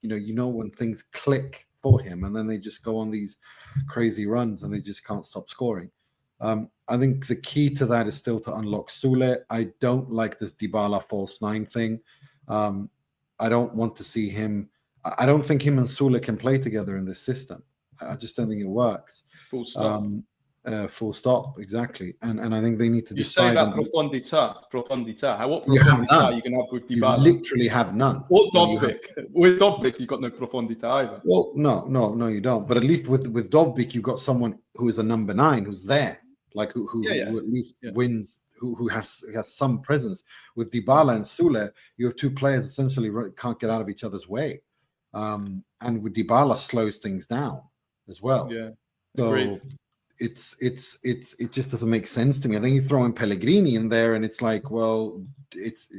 when things click for him, and then they just go on these crazy runs and they just can't stop scoring. I think the key to that is still to unlock Sule. I don't like this Dybala false 9 thing. I don't want to see him. I don't think him and Sule can play together in this system. I just don't think it works. Full stop. full stop. Exactly. And I think they need to You say decide. that profondità. What You have profondità none. you can have with You Dybala? literally have none. Or Well, you have- Dovbyk. With Dovbyk, you've got no profondità either. Well, no, you don't. But at least with Dovbyk, you've got someone who is a number 9 who's there, like who at least wins, who has some presence. With Dybala and Sule, you have two players essentially can't get out of each other's way, and with Dybala slows things down as well. Yeah, so agreed. it just doesn't make sense to me. I think you throw in Pellegrini in there, and it's like, well,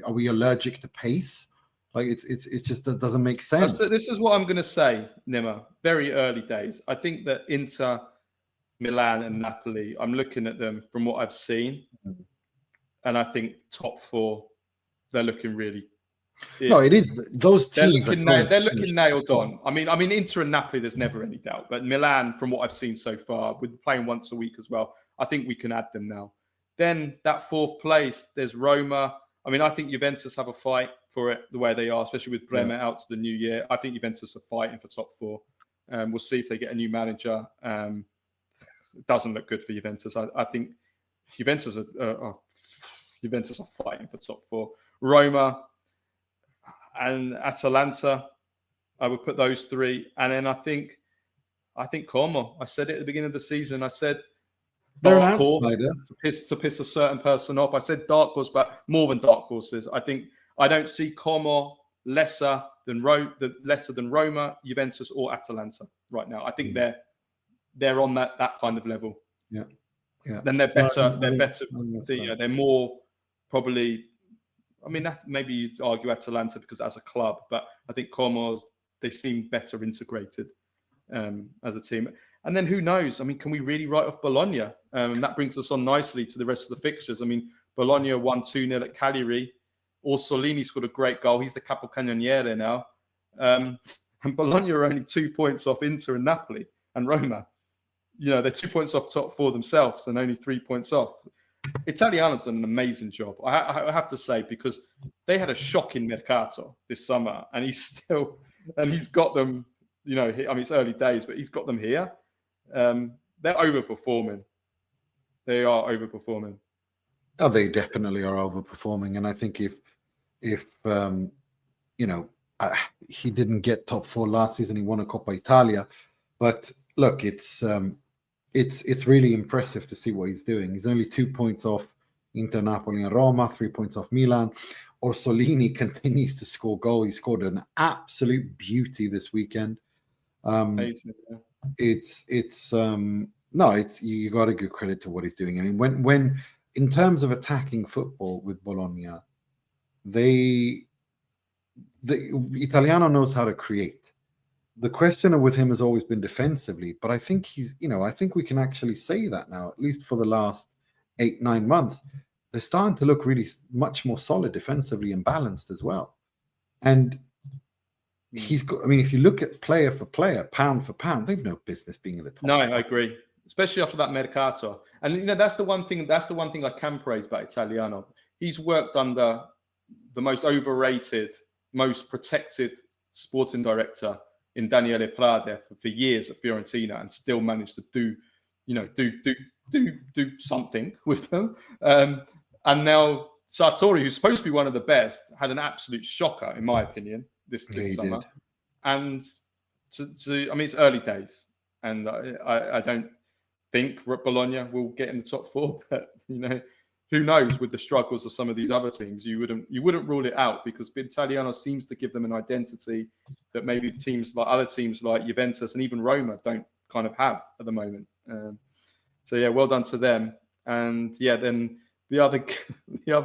are we allergic to pace? Like it just doesn't make sense. This is what I'm going to say, Nima. Very early days. I think that Inter Milan and Napoli, I'm looking at them from what I've seen, and I think top 4, they're looking really. No, it is those teams. They're looking nailed on. I mean, Inter and Napoli, there's never any doubt. But Milan, from what I've seen so far, with playing once a week as well, I think we can add them now. Then that 4th place, there's Roma. I mean, I think Juventus have a fight for it the way they are, especially with Bremer out to the new year. I think Juventus are fighting for top 4. We'll see if they get a new manager. It doesn't look good for Juventus. I think Juventus are fighting for top 4. Roma and Atalanta, I would put those 3. And then I think Como. I said it at the beginning of the season. I said dark horse to piss a certain person off. I said dark horse, but more than dark horses. I don't see Como lesser than Roma, Juventus, or Atalanta right now. I think they're on that kind of level. Yeah. Then they're better. They're more probably. I mean, that maybe you'd argue Atalanta because as a club, but I think Como, they seem better integrated as a team. And then who knows? I mean, can we really write off Bologna? And that brings us on nicely to the rest of the fixtures. I mean, Bologna won 2-0 at Cagliari. Orsolini scored a great goal. He's the capocannoniere now. And Bologna are only 2 points off Inter and Napoli and Roma. They're 2 points off top 4 themselves and only 3 points off. Italiano's done an amazing job, I have to say, because they had a shocking mercato this summer, and he's got them. It's early days, but he's got them here. They're overperforming. They are overperforming. Oh, they definitely are overperforming, and I think if he didn't get top 4 last season, he won a Coppa Italia, but look, it's really impressive to see what he's doing. He's only 2 points off Inter, Napoli, and Roma, 3 points off Milan. Orsolini continues to score goals. He scored an absolute beauty this weekend. Amazing, yeah. You got to give credit to what he's doing. I mean, when in terms of attacking football with Bologna, the Italiano knows how to create. The question with him has always been defensively, but I think I think we can actually say that now, at least for the last 8-9 months, they're starting to look really much more solid defensively and balanced as well. And he's got, I mean, if you look at player for player, pound for pound, they've no business being in the top. No, I agree, especially after that mercato. And that's the one thing I can praise about Italiano. He's worked under the most overrated, most protected sporting director in Daniele Prade for years at Fiorentina, and still managed to do something with them. And now Sartori, who's supposed to be one of the best, had an absolute shocker, in my opinion, this summer. Did. And I mean, it's early days, and I don't think Bologna will get in the top 4, but who knows? With the struggles of some of these other teams, you wouldn't rule it out, because Italiano seems to give them an identity that maybe other teams like Juventus and even Roma don't kind of have at the moment. So yeah, well done to them. And yeah, then the other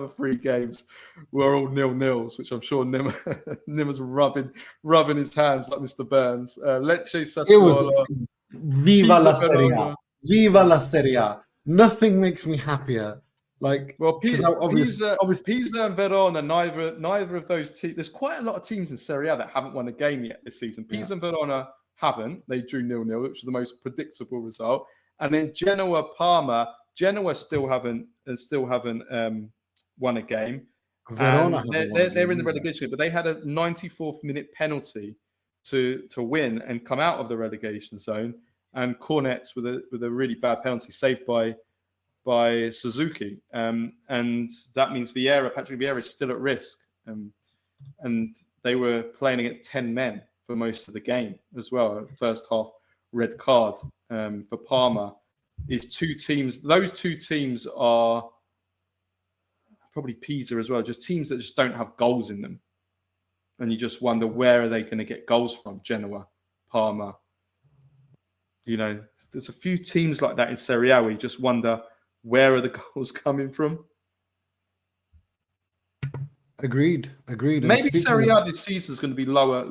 3 games were all 0-0s, which I'm sure Nima's rubbing his hands like Mr. Burns. Lecce, Sassuolo. Viva la Serie A! Viva la Serie A! Nothing makes me happier. Pisa and Verona, neither of those teams. There's quite a lot of teams in Serie A that haven't won a game yet this season. Pisa and Verona haven't. They drew 0-0, which was the most predictable result. And then Genoa, Parma. Genoa still haven't won a game. Verona they're in the relegation, but they had a 94th minute penalty to win and come out of the relegation zone. and Cornets with a really bad penalty saved by Suzuki, and that means Patrick Vieira is still at risk, and they were playing against 10 men for most of the game as well. First half red card for Parma. Those two teams are probably Pisa as well, just teams that just don't have goals in them, and you just wonder where are they going to get goals from. Genoa, Parma. There's a few teams like that in Serie A where you just wonder where are the goals coming from. Agreed. Maybe Serie A this season is going to be lower.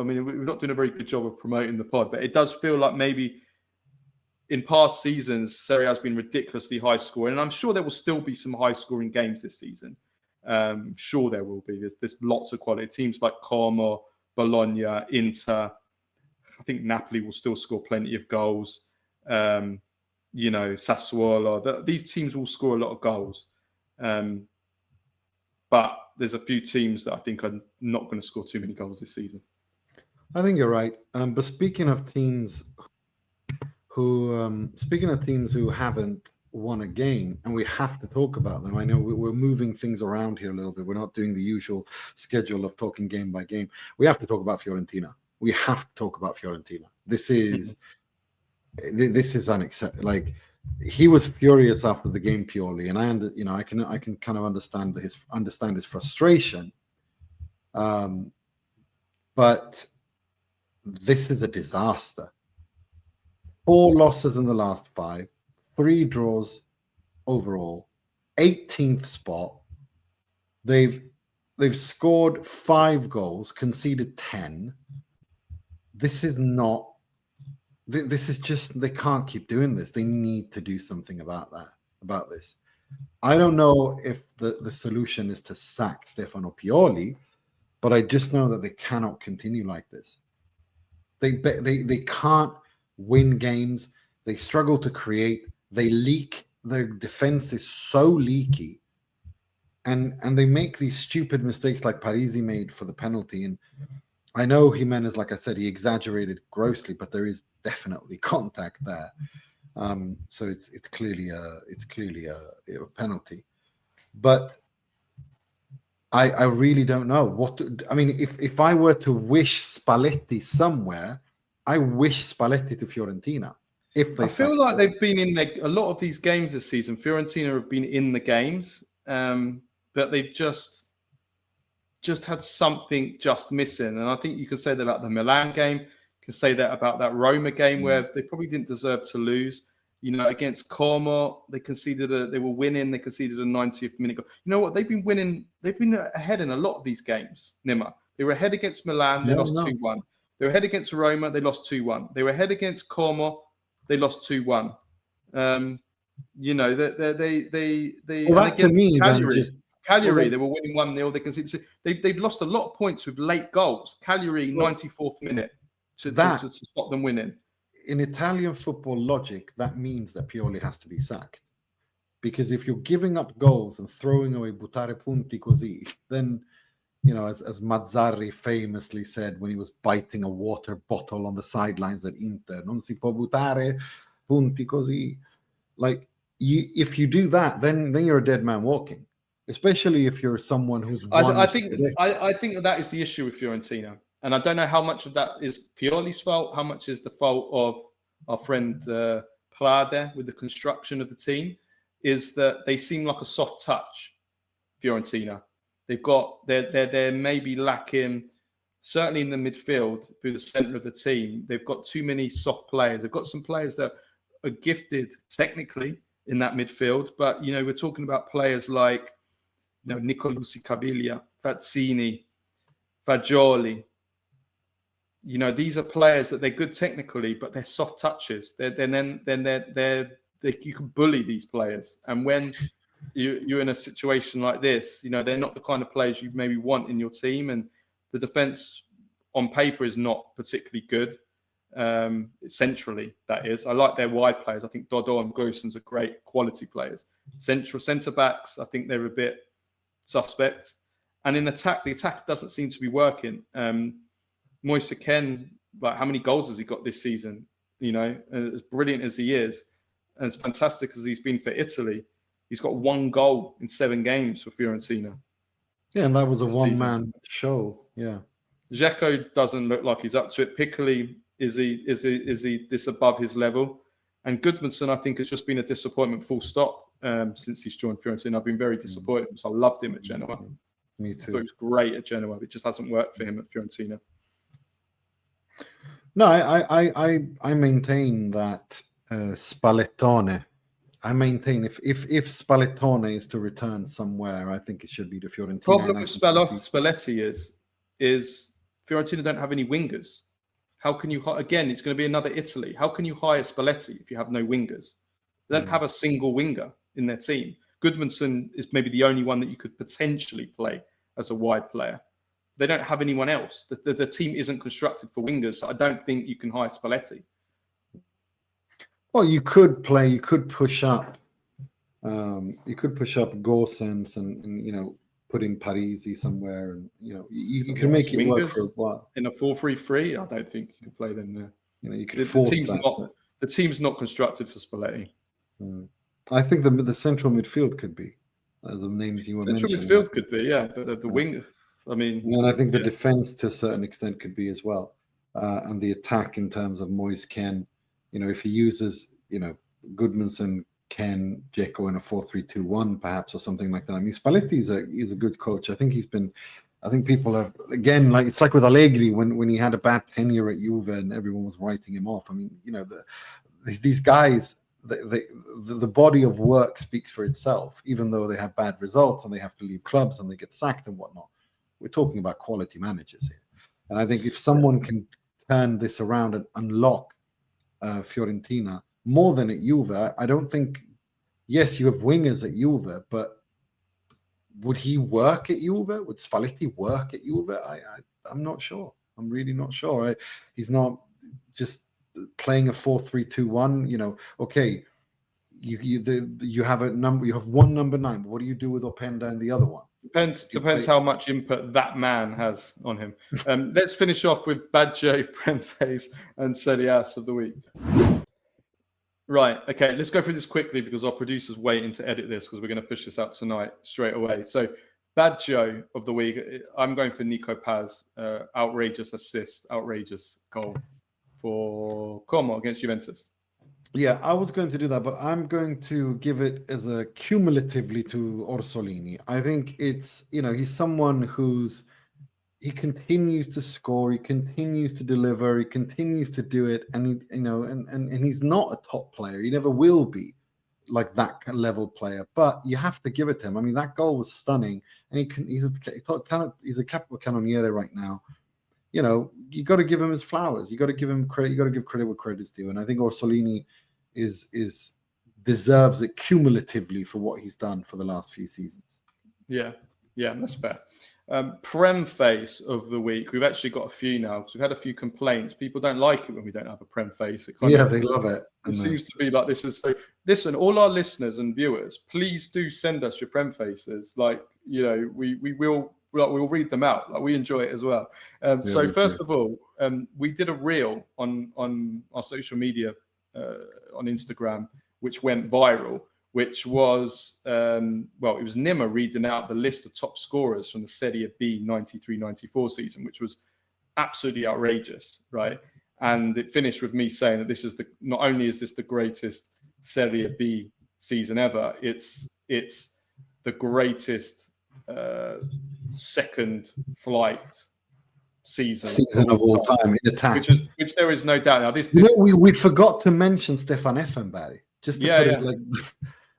I mean, we're not doing a very good job of promoting the pod, but it does feel like maybe in past seasons, Serie A has been ridiculously high scoring, and I'm sure there will still be some high scoring games this season. Sure, there will be. There's lots of quality teams like Como, Bologna, Inter. I think Napoli will still score plenty of goals. Sassuolo. These teams will score a lot of goals. But there's a few teams that I think are not going to score too many goals this season. I think you're right. But speaking of teams who haven't won a game, and we have to talk about them. I know we're moving things around here a little bit. We're not doing the usual schedule of talking game by game. We have to talk about Fiorentina. This is unacceptable. Like, he was furious after the game, Pioli, and I can kind of understand his frustration. But this is a disaster. 4 losses in the last 5, 3 draws overall, 18th spot. They've scored 5 goals, conceded 10. This is just, they can't keep doing this. They need to do something about this. I don't know if the solution is to sack Stefano Pioli, but I just know that they cannot continue like this. They can't win games. They struggle to create. They leak. Their defense is so leaky, and they make these stupid mistakes like Parisi made for the penalty. And I know Jimenez, like I said, he exaggerated grossly, but there is definitely contact there. So it's clearly a penalty. But I really don't know what to, I mean, if I were to wish Spalletti somewhere, I wish Spalletti to Fiorentina. I feel like they've been in a lot of these games this season. Fiorentina have been in the games, but they've just had something just missing. And I think you can say that about the Milan game. You can say that about that Roma game where they probably didn't deserve to lose. Against Como, they were winning. They conceded a 90th minute goal. You know what? They've been winning. They've been ahead in a lot of these games, Nima. They were ahead against Milan. They lost 2-1. They were ahead against Roma. They lost 2-1. They were ahead against Como. They lost 2-1. They well, that to me Cagliari, they were winning 1-0. They conceded. They've lost a lot of points with late goals. Cagliari, 94th minute to stop them winning. In Italian football logic, that means that Pioli has to be sacked. Because if you're giving up goals and throwing away buttare punti così, then, as Mazzarri famously said when he was biting a water bottle on the sidelines at Inter, non si può buttare punti così. Like, if you do that, then you're a dead man walking. Especially if you're someone who's I think that is the issue with Fiorentina. And I don't know how much of that is Pioli's fault, how much is the fault of our friend Plade with the construction of the team, is that they seem like a soft touch, Fiorentina. They're maybe lacking, certainly in the midfield, through the centre of the team. They've got too many soft players. They've got some players that are gifted technically in that midfield, but we're talking about players like Nicolosi Caviglia, Fazzini, Fagioli. These are players that they're good technically, but they're soft touches. You can bully these players, and when you're in a situation like this, they're not the kind of players you maybe want in your team, and the defense on paper is not particularly good. Centrally, that is. I like their wide players. I think Dodo and Goossens are great quality players. Centre backs, I think they're a bit suspect. And in attack, the attack doesn't seem to be working. Moise Kean, how many goals has he got this season? as brilliant as he is, and as fantastic as he's been for Italy, he's got 1 goal in 7 games for Fiorentina. Yeah, and that was a one-man show. Yeah. Dzeko doesn't look like he's up to it. Piccoli, is he this above his level? And Gudmundsson, I think, has just been a disappointment, full stop, since he's joined Fiorentina. I've been very disappointed because I loved him at Genoa. Me I thought too. he was great at Genoa. It just hasn't worked for him at Fiorentina. No, I maintain that Spallettone. I maintain if Spallettone is to return somewhere, I think it should be to Fiorentina. The problem with Spalletti is Fiorentina don't have any wingers. How can you again? It's going to be another Italy. How can you hire Spalletti if you have no wingers? They don't have a single winger in their team. Gudmundsson is maybe the only one that you could potentially play as a wide player. They don't have anyone else. The team isn't constructed for wingers. So I don't think you can hire Spalletti. Well, you could push up. You could push up Gosens and put in Parisi somewhere, and you can make it work for a while. In a 4-3-3, I don't think you can play them there. You could force the team's not constructed for Spalletti. I think the central midfield could be the names you were mentioning. Central midfield could be, yeah, but the wing. I mean, and I think the defense to a certain extent could be as well, and the attack in terms of Moise Kean. If he uses Gudmundsson, Ken, Dzeko in a 4-3-2-1 perhaps, or something like that. I mean, Spalletti is a good coach. I think people have, again, it's like with Allegri when he had a bad tenure at Juve and everyone was writing him off. I mean, these guys, the body of work speaks for itself, even though they have bad results and they have to leave clubs and they get sacked and whatnot. We're talking about quality managers here. And I think if someone can turn this around and unlock Fiorentina more than at Juve, I don't think. Yes, you have wingers at Juve, but would he work at Juve? Would Spalletti work at Juve? I'm not sure. I'm really not sure. He's not just playing a 4-3-2-1. Okay, you have a number. You have one number 9. But what do you do with Openda and the other one? Depends how much input that man has on him. Let's finish off with Baggio, Premface, and Serie ASS of the week. Right. Okay. Let's go through this quickly because our producer's waiting to edit this because we're going to push this out tonight straight away. So, Baggio of the week, I'm going for Nico Paz. Outrageous assist, outrageous goal for Como against Juventus. Yeah, I was going to do that, but I'm going to give it as a cumulatively to Orsolini. I think it's, he's someone he continues to score, he continues to deliver, he continues to do it, and and he's not a top player. He never will be like that level player, but you have to give it to him. I mean, that goal was stunning, and he's a capo cannoniere right now. You got to give him his flowers. You got to give him credit. You got to give credit where credit's due. And I think Orsolini deserves it cumulatively for what he's done for the last few seasons. Yeah, that's fair. Premface of the week. We've actually got a few now because we've had a few complaints. People don't like it when we don't have a Premface. They love it. It seems to be like this is so. Listen, all our listeners and viewers, please do send us your Premfaces. We'll read them out. We enjoy it as well. So first of all, we did a reel on our social media on Instagram, which went viral, which was, it was Nima reading out the list of top scorers from the Serie B 93-94 season, which was absolutely outrageous, right? And it finished with me saying that this is not only is this the greatest Serie B season ever, it's the greatest second flight season of all time in attack, which there is no doubt. Now we forgot to mention Stefan Effenberg. Just to put it like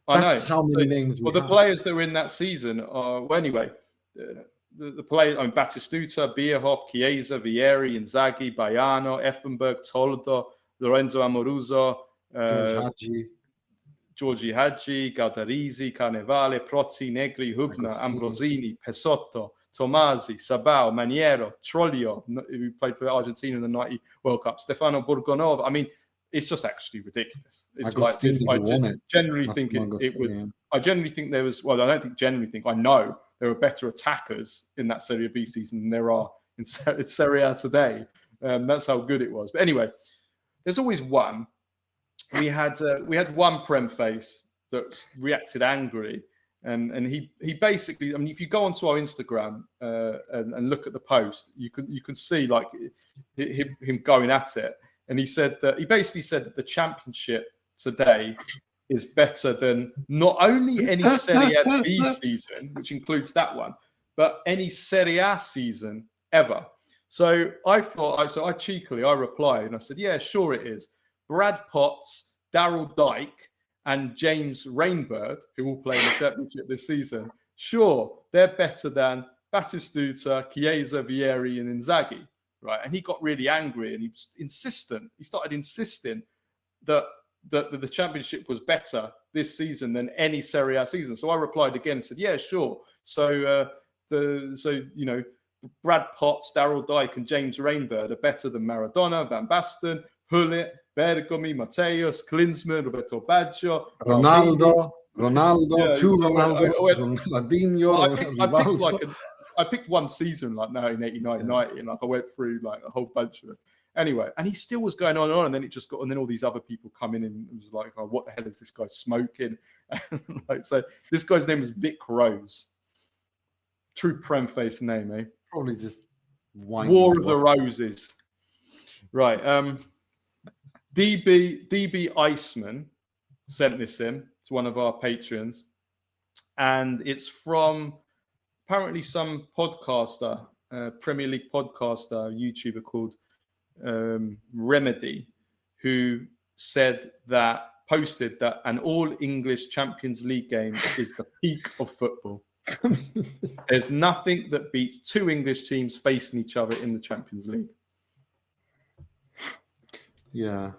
that's how many names. The players that were in that season are the players. Batistuta, Bierhoff, Chiesa, Vieri, Inzaghi, Baiano, Effenberg, Toldo, Lorenzo Amoruso, Giorgi Hagi, Galdarizi, Carnevale, Prozzi, Negri, Hubner, Ambrosini, Pesotto, Tomasi, Sabao, Maniero, Trollio, who played for Argentina in the 90 World Cup, Stefano Burgonov. I mean, it's just actually ridiculous. It's like this. I generally think it would. I generally think there was. Well, I don't think generally think. I know there are better attackers in that Serie B season than there are in Serie A today. That's how good it was. But anyway, there's always one. We had one Premface that reacted angrily, and he basically, I mean, if you go onto our Instagram and look at the post, you can see like him going at it, and he basically said that the championship today is better than not only any Serie A B season, which includes that one, but any Serie A season ever. So I replied and I said, yeah, sure it is. Brad Potts, Daryl Dike, and James Rainbird, who all play in the championship this season, sure, they're better than Batistuta, Chiesa, Vieri, and Inzaghi, right? And he got really angry and he was insistent. He started insisting that the championship was better this season than any Serie A season. So I replied again and said, yeah, sure. So Brad Potts, Daryl Dike, and James Rainbird are better than Maradona, Van Basten, Hullet, Bergomi, Mateus, Klinsmann, Roberto Baggio, Ronaldo, yeah, two so Ronaldos, Ronaldinho, I picked one season like 1989, 90, and like I went through like a whole bunch of it. Anyway, and he still was going on and on, and then and then all these other people come in and it was like, oh, what the hell is this guy smoking? And like, so this guy's name was Vic Rose. True Premface name, eh? Probably just War of the Roses. Right. DB Iceman sent this in. It's one of our patrons. And it's from apparently some podcaster, Premier League podcaster, YouTuber called Remedy, who posted that an all-English Champions League game is the peak of football. There's nothing that beats two English teams facing each other in the Champions League. Yeah.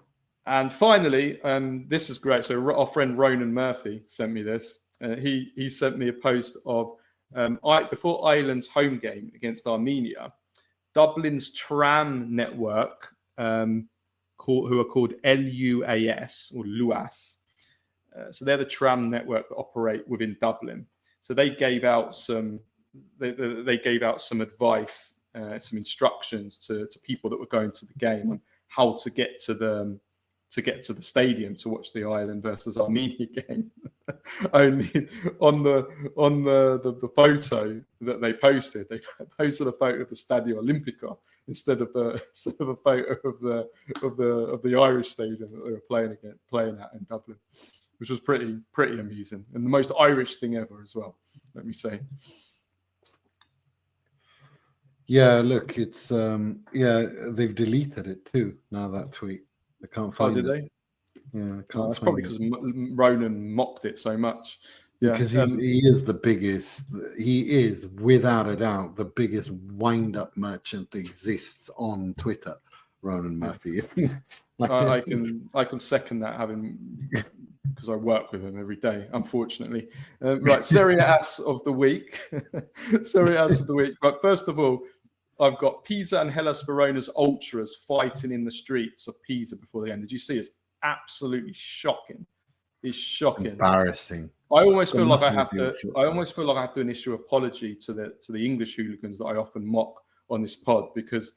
And finally, this is great. So our friend Ronan Murphy sent me this. He sent me a post of before Ireland's home game against Armenia, Dublin's tram network, who are called LUAS or LUAS. So they're the tram network that operate within Dublin. So they gave out some advice, some instructions to people that were going to the game on how to get to the stadium to watch the Ireland versus Armenia game. Only on the photo that they posted a photo of the Stadio Olimpico instead of a photo of the Irish stadium that they were playing at in Dublin, which was pretty amusing and the most Irish thing ever as well, let me say. Yeah, look, it's they've deleted it too now, that tweet. I can't find it. They? Yeah, That's probably because Ronan mocked it so much. Yeah, because he is the biggest. He is without a doubt the biggest wind-up merchant that exists on Twitter. Ronan Murphy. I can second that, having because I work with him every day, unfortunately. Right, Serie AS of the week. Serie AS of the week. But first of all, I've got Pisa and Hellas Verona's ultras fighting in the streets of Pisa before the end. Did you see? It's absolutely shocking. It's shocking. It's embarrassing. I almost feel like I have to issue apology to the English hooligans that I often mock on this pod, because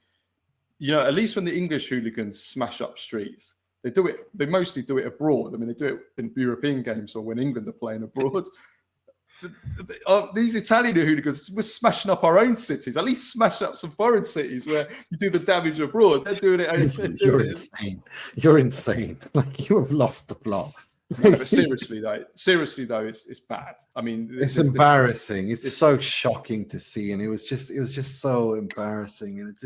at least when the English hooligans smash up streets, they mostly do it abroad. I mean, they do it in European games or when England are playing abroad. These Italian hooligans, we're smashing up our own cities. At least smash up some foreign cities where you do the damage abroad. They're doing it. You're insane. You're insane. Like, you have lost the plot. No, but seriously though, it's bad. I mean, it's embarrassing. It's so shocking to see, and it was just so embarrassing, and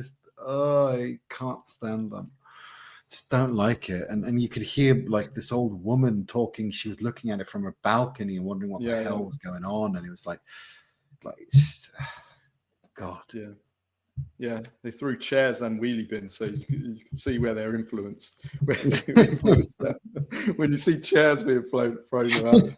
I can't stand them. Just don't like it. And you could hear like this old woman talking. She was looking at it from a balcony and wondering what the hell was going on. And it was like just, God. Yeah. They threw chairs and wheelie bins, so you can see where they're influenced. When you see chairs being thrown around.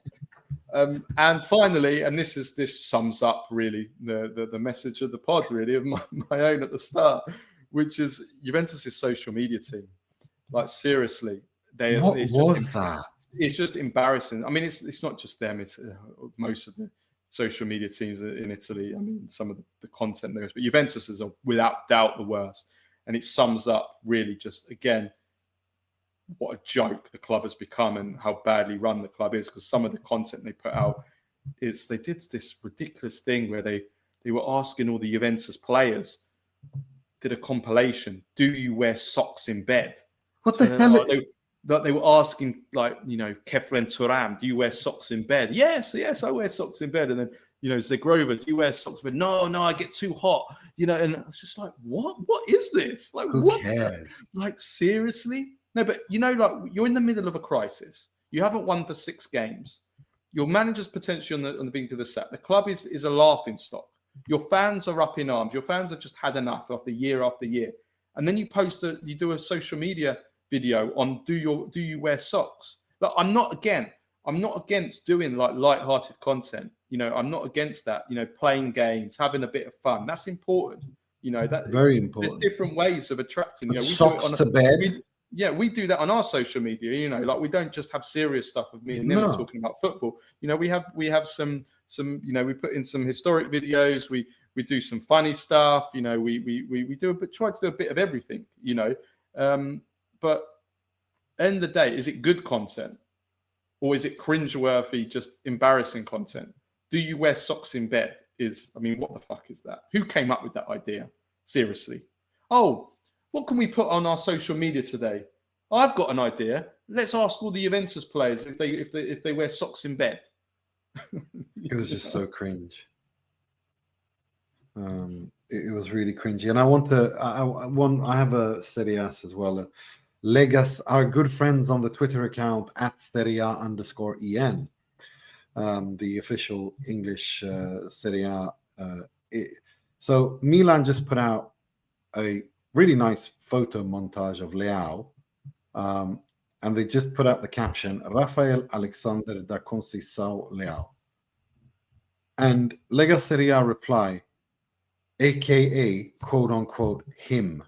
And finally, and this sums up really the message of the pod, really, of my own at the start, which is Juventus' social media team. Like, seriously, it's just embarrassing. I mean, it's not just them. It's most of the social media teams in Italy. I mean, some of the content there is, but Juventus is without doubt the worst. And it sums up really just, again, what a joke the club has become and how badly run the club is, because some of the content they put out is, they did this ridiculous thing where they were asking all the Juventus players, did a compilation, do you wear socks in bed? What the hell? They were asking, like, Kefren Turam, do you wear socks in bed? Yes, I wear socks in bed. And then, Zagrova, do you wear socks in bed? No, I get too hot. And I was just like, what is this? Like, Who what? cares? Like, seriously? No, but like, you're in the middle of a crisis. You haven't won for 6 games. Your manager's potentially on the brink of the sack. The club is a laughing stock. Your fans are up in arms. Your fans have just had enough after year. And then you do a social media video on do you wear socks? Like, I'm not against doing like light-hearted content. I'm not against that. Playing games, having a bit of fun. That's important. That very important. There's different ways of attracting. We socks do it to bed. We do that on our social media. Like, we don't just have serious stuff with me and Nima talking about football. We have some. We put in some historic videos. We do some funny stuff. We try to do a bit of everything. But end of the day, is it good content, or is it cringeworthy, just embarrassing content? Do you wear socks in bed? What the fuck is that? Who came up with that idea? Seriously. Oh, what can we put on our social media today? I've got an idea. Let's ask all the Juventus players if they wear socks in bed. It was just so cringe. It was really cringy, and I have a Serie ASS as well. Legas, our good friends on the Twitter account at Serie A_EN, the official English Serie A. So Milan just put out a really nice photo montage of Leao, and they just put out the caption, Rafael Alexander da Conceição Leao. And Lega Serie A reply, aka quote unquote him.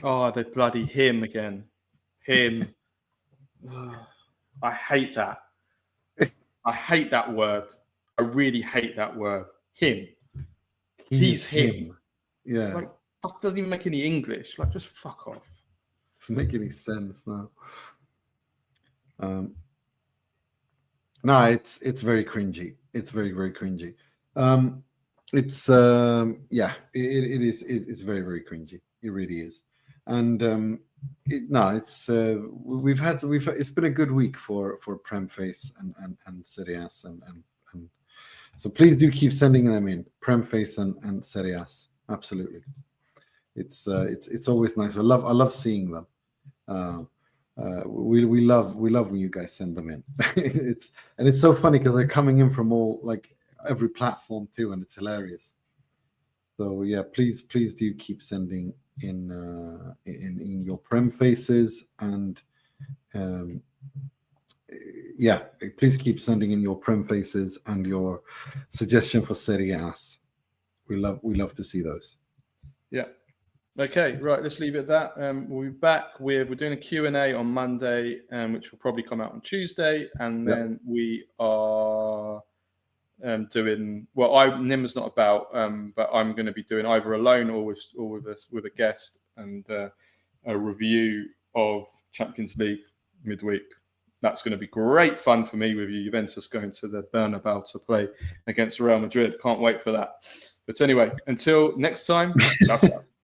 Oh, the bloody him again. Him. I hate that. I hate that word. I really hate that word. Him. He's him. Yeah. Like, fuck, doesn't even make any English. Like, just fuck off. Doesn't make any sense now. No, it's very cringy. It's very, very cringy. It is. It's very, very cringy. It really is. And it's been a good week for Premface and Serie AS and so please do keep sending them in, Premface and Serie AS. Absolutely. It's always nice. I love seeing them. We love when you guys send them in. It's so funny because they're coming in from all, like, every platform too, and it's hilarious. So yeah, please do keep sending in your Premfaces, and please keep sending in your Premfaces and your suggestion for Serie AS. We love to see those. Yeah. Okay, right, let's leave it at that. We'll be back we're doing a Q&A on Monday, which will probably come out on Tuesday, and then we are doing, Nima's not about, but I'm going to be doing either alone or with a guest, and a review of Champions League midweek. That's going to be great fun for me with you, Juventus going to the Bernabeu to play against Real Madrid. Can't wait for that. But anyway, until next time, ciao.